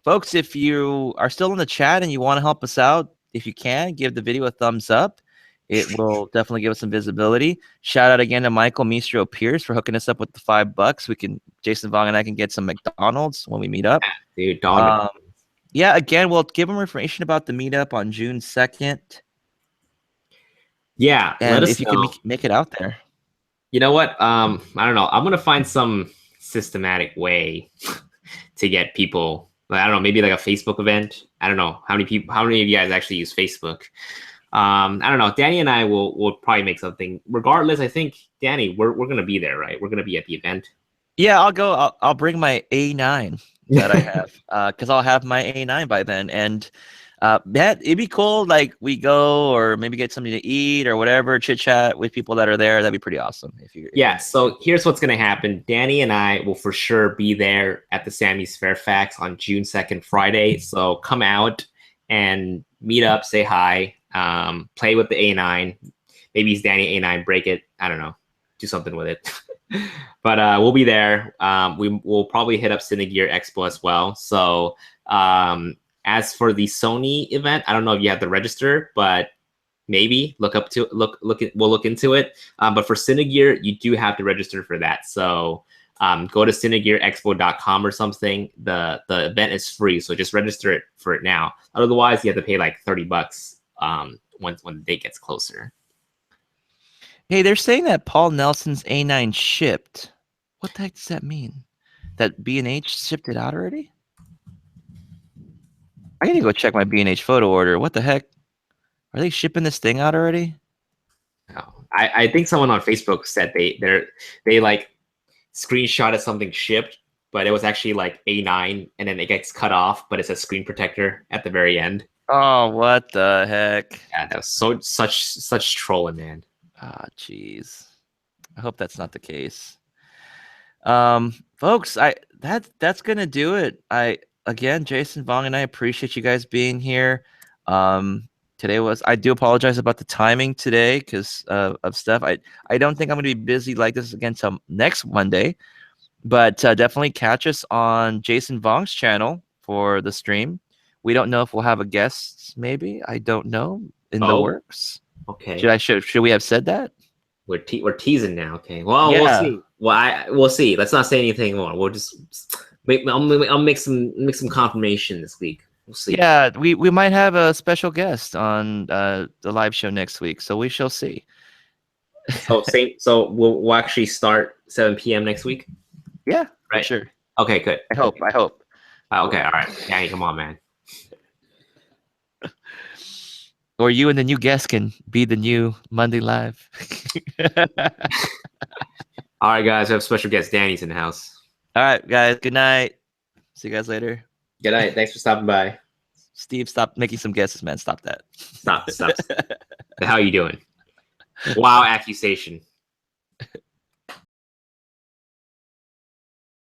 Folks, if you are still in the chat and you want to help us out, if you can, give the video a thumbs up. It will definitely give us some visibility. Shout out again to Michael Mistro Pierce for hooking us up with the $5. Jason Vong and I can get some McDonald's when we meet up. Dude, dog. Yeah, again, we'll give them information about the meetup on June 2nd. Yeah, and let us if you know. can make it out there. You know what? I don't know. I'm gonna find some systematic way to get people. I don't know, maybe like a Facebook event. I don't know how many of you guys actually use Facebook. I don't know. Danny and I will probably make something. Regardless, I think Danny, we're gonna be there, right? We're gonna be at the event. Yeah, I'll go. I'll bring my A9 that I have because I'll have my A9 by then. And that it'd be cool. Like we go or maybe get something to eat or whatever, chit chat with people that are there. That'd be pretty awesome. Yeah. So here's what's gonna happen. Danny and I will for sure be there at the Sammy's Fairfax on June 2nd, Friday. So come out and meet up, say hi, play with the A9. Maybe it's Danny A9, break it. I don't know, do something with it. But we'll be there. We'll probably hit up Cinegear Expo as well. So as for the Sony event, I don't know if you have to register, but maybe we'll look into it. But for Cinegear, you do have to register for that. So go to cinegearexpo.com or something. The event is free, so just register for it now. Otherwise, you have to pay like $30 when the date gets closer. Hey, they're saying that Paul Nelson's A9 shipped. What the heck does that mean? That B&H shipped it out already? I gotta go check my B&H photo order. What the heck? Are they shipping this thing out already? No. I think someone on Facebook said they like screenshotted something shipped, but it was actually like A9 and then it gets cut off, but it's a screen protector at the very end. Oh, what the heck? Yeah, that was such trolling, man. Ah, jeez. I hope that's not the case. Folks, that's gonna do it. Again, Jason, Vong, and I appreciate you guys being here. I do apologize about the timing today because of stuff. I don't think I'm gonna be busy like this again till next Monday, but definitely catch us on Jason Vong's channel for the stream. We don't know if we'll have a guest, maybe. I don't know. In the works. Okay. Should we have said that? We're teasing now. Okay. Well, Yeah. we'll see. We'll see. Let's not say anything more. We'll just I'll make some confirmation this week. We'll see. Yeah, we might have a special guest on the live show next week, so we shall see. So we'll actually start 7 p.m. next week. Yeah, right. Sure. Okay, good. I hope. Okay, all right. Danny, come on, man. Or you and the new guest can be the new Monday Live. All right, guys. We have special guest. Danny's in the house. All right, guys. Good night. See you guys later. Good night. Thanks for stopping by. Steve, stop making some guesses, man. Stop that. Stop. How are you doing? Wow, accusation.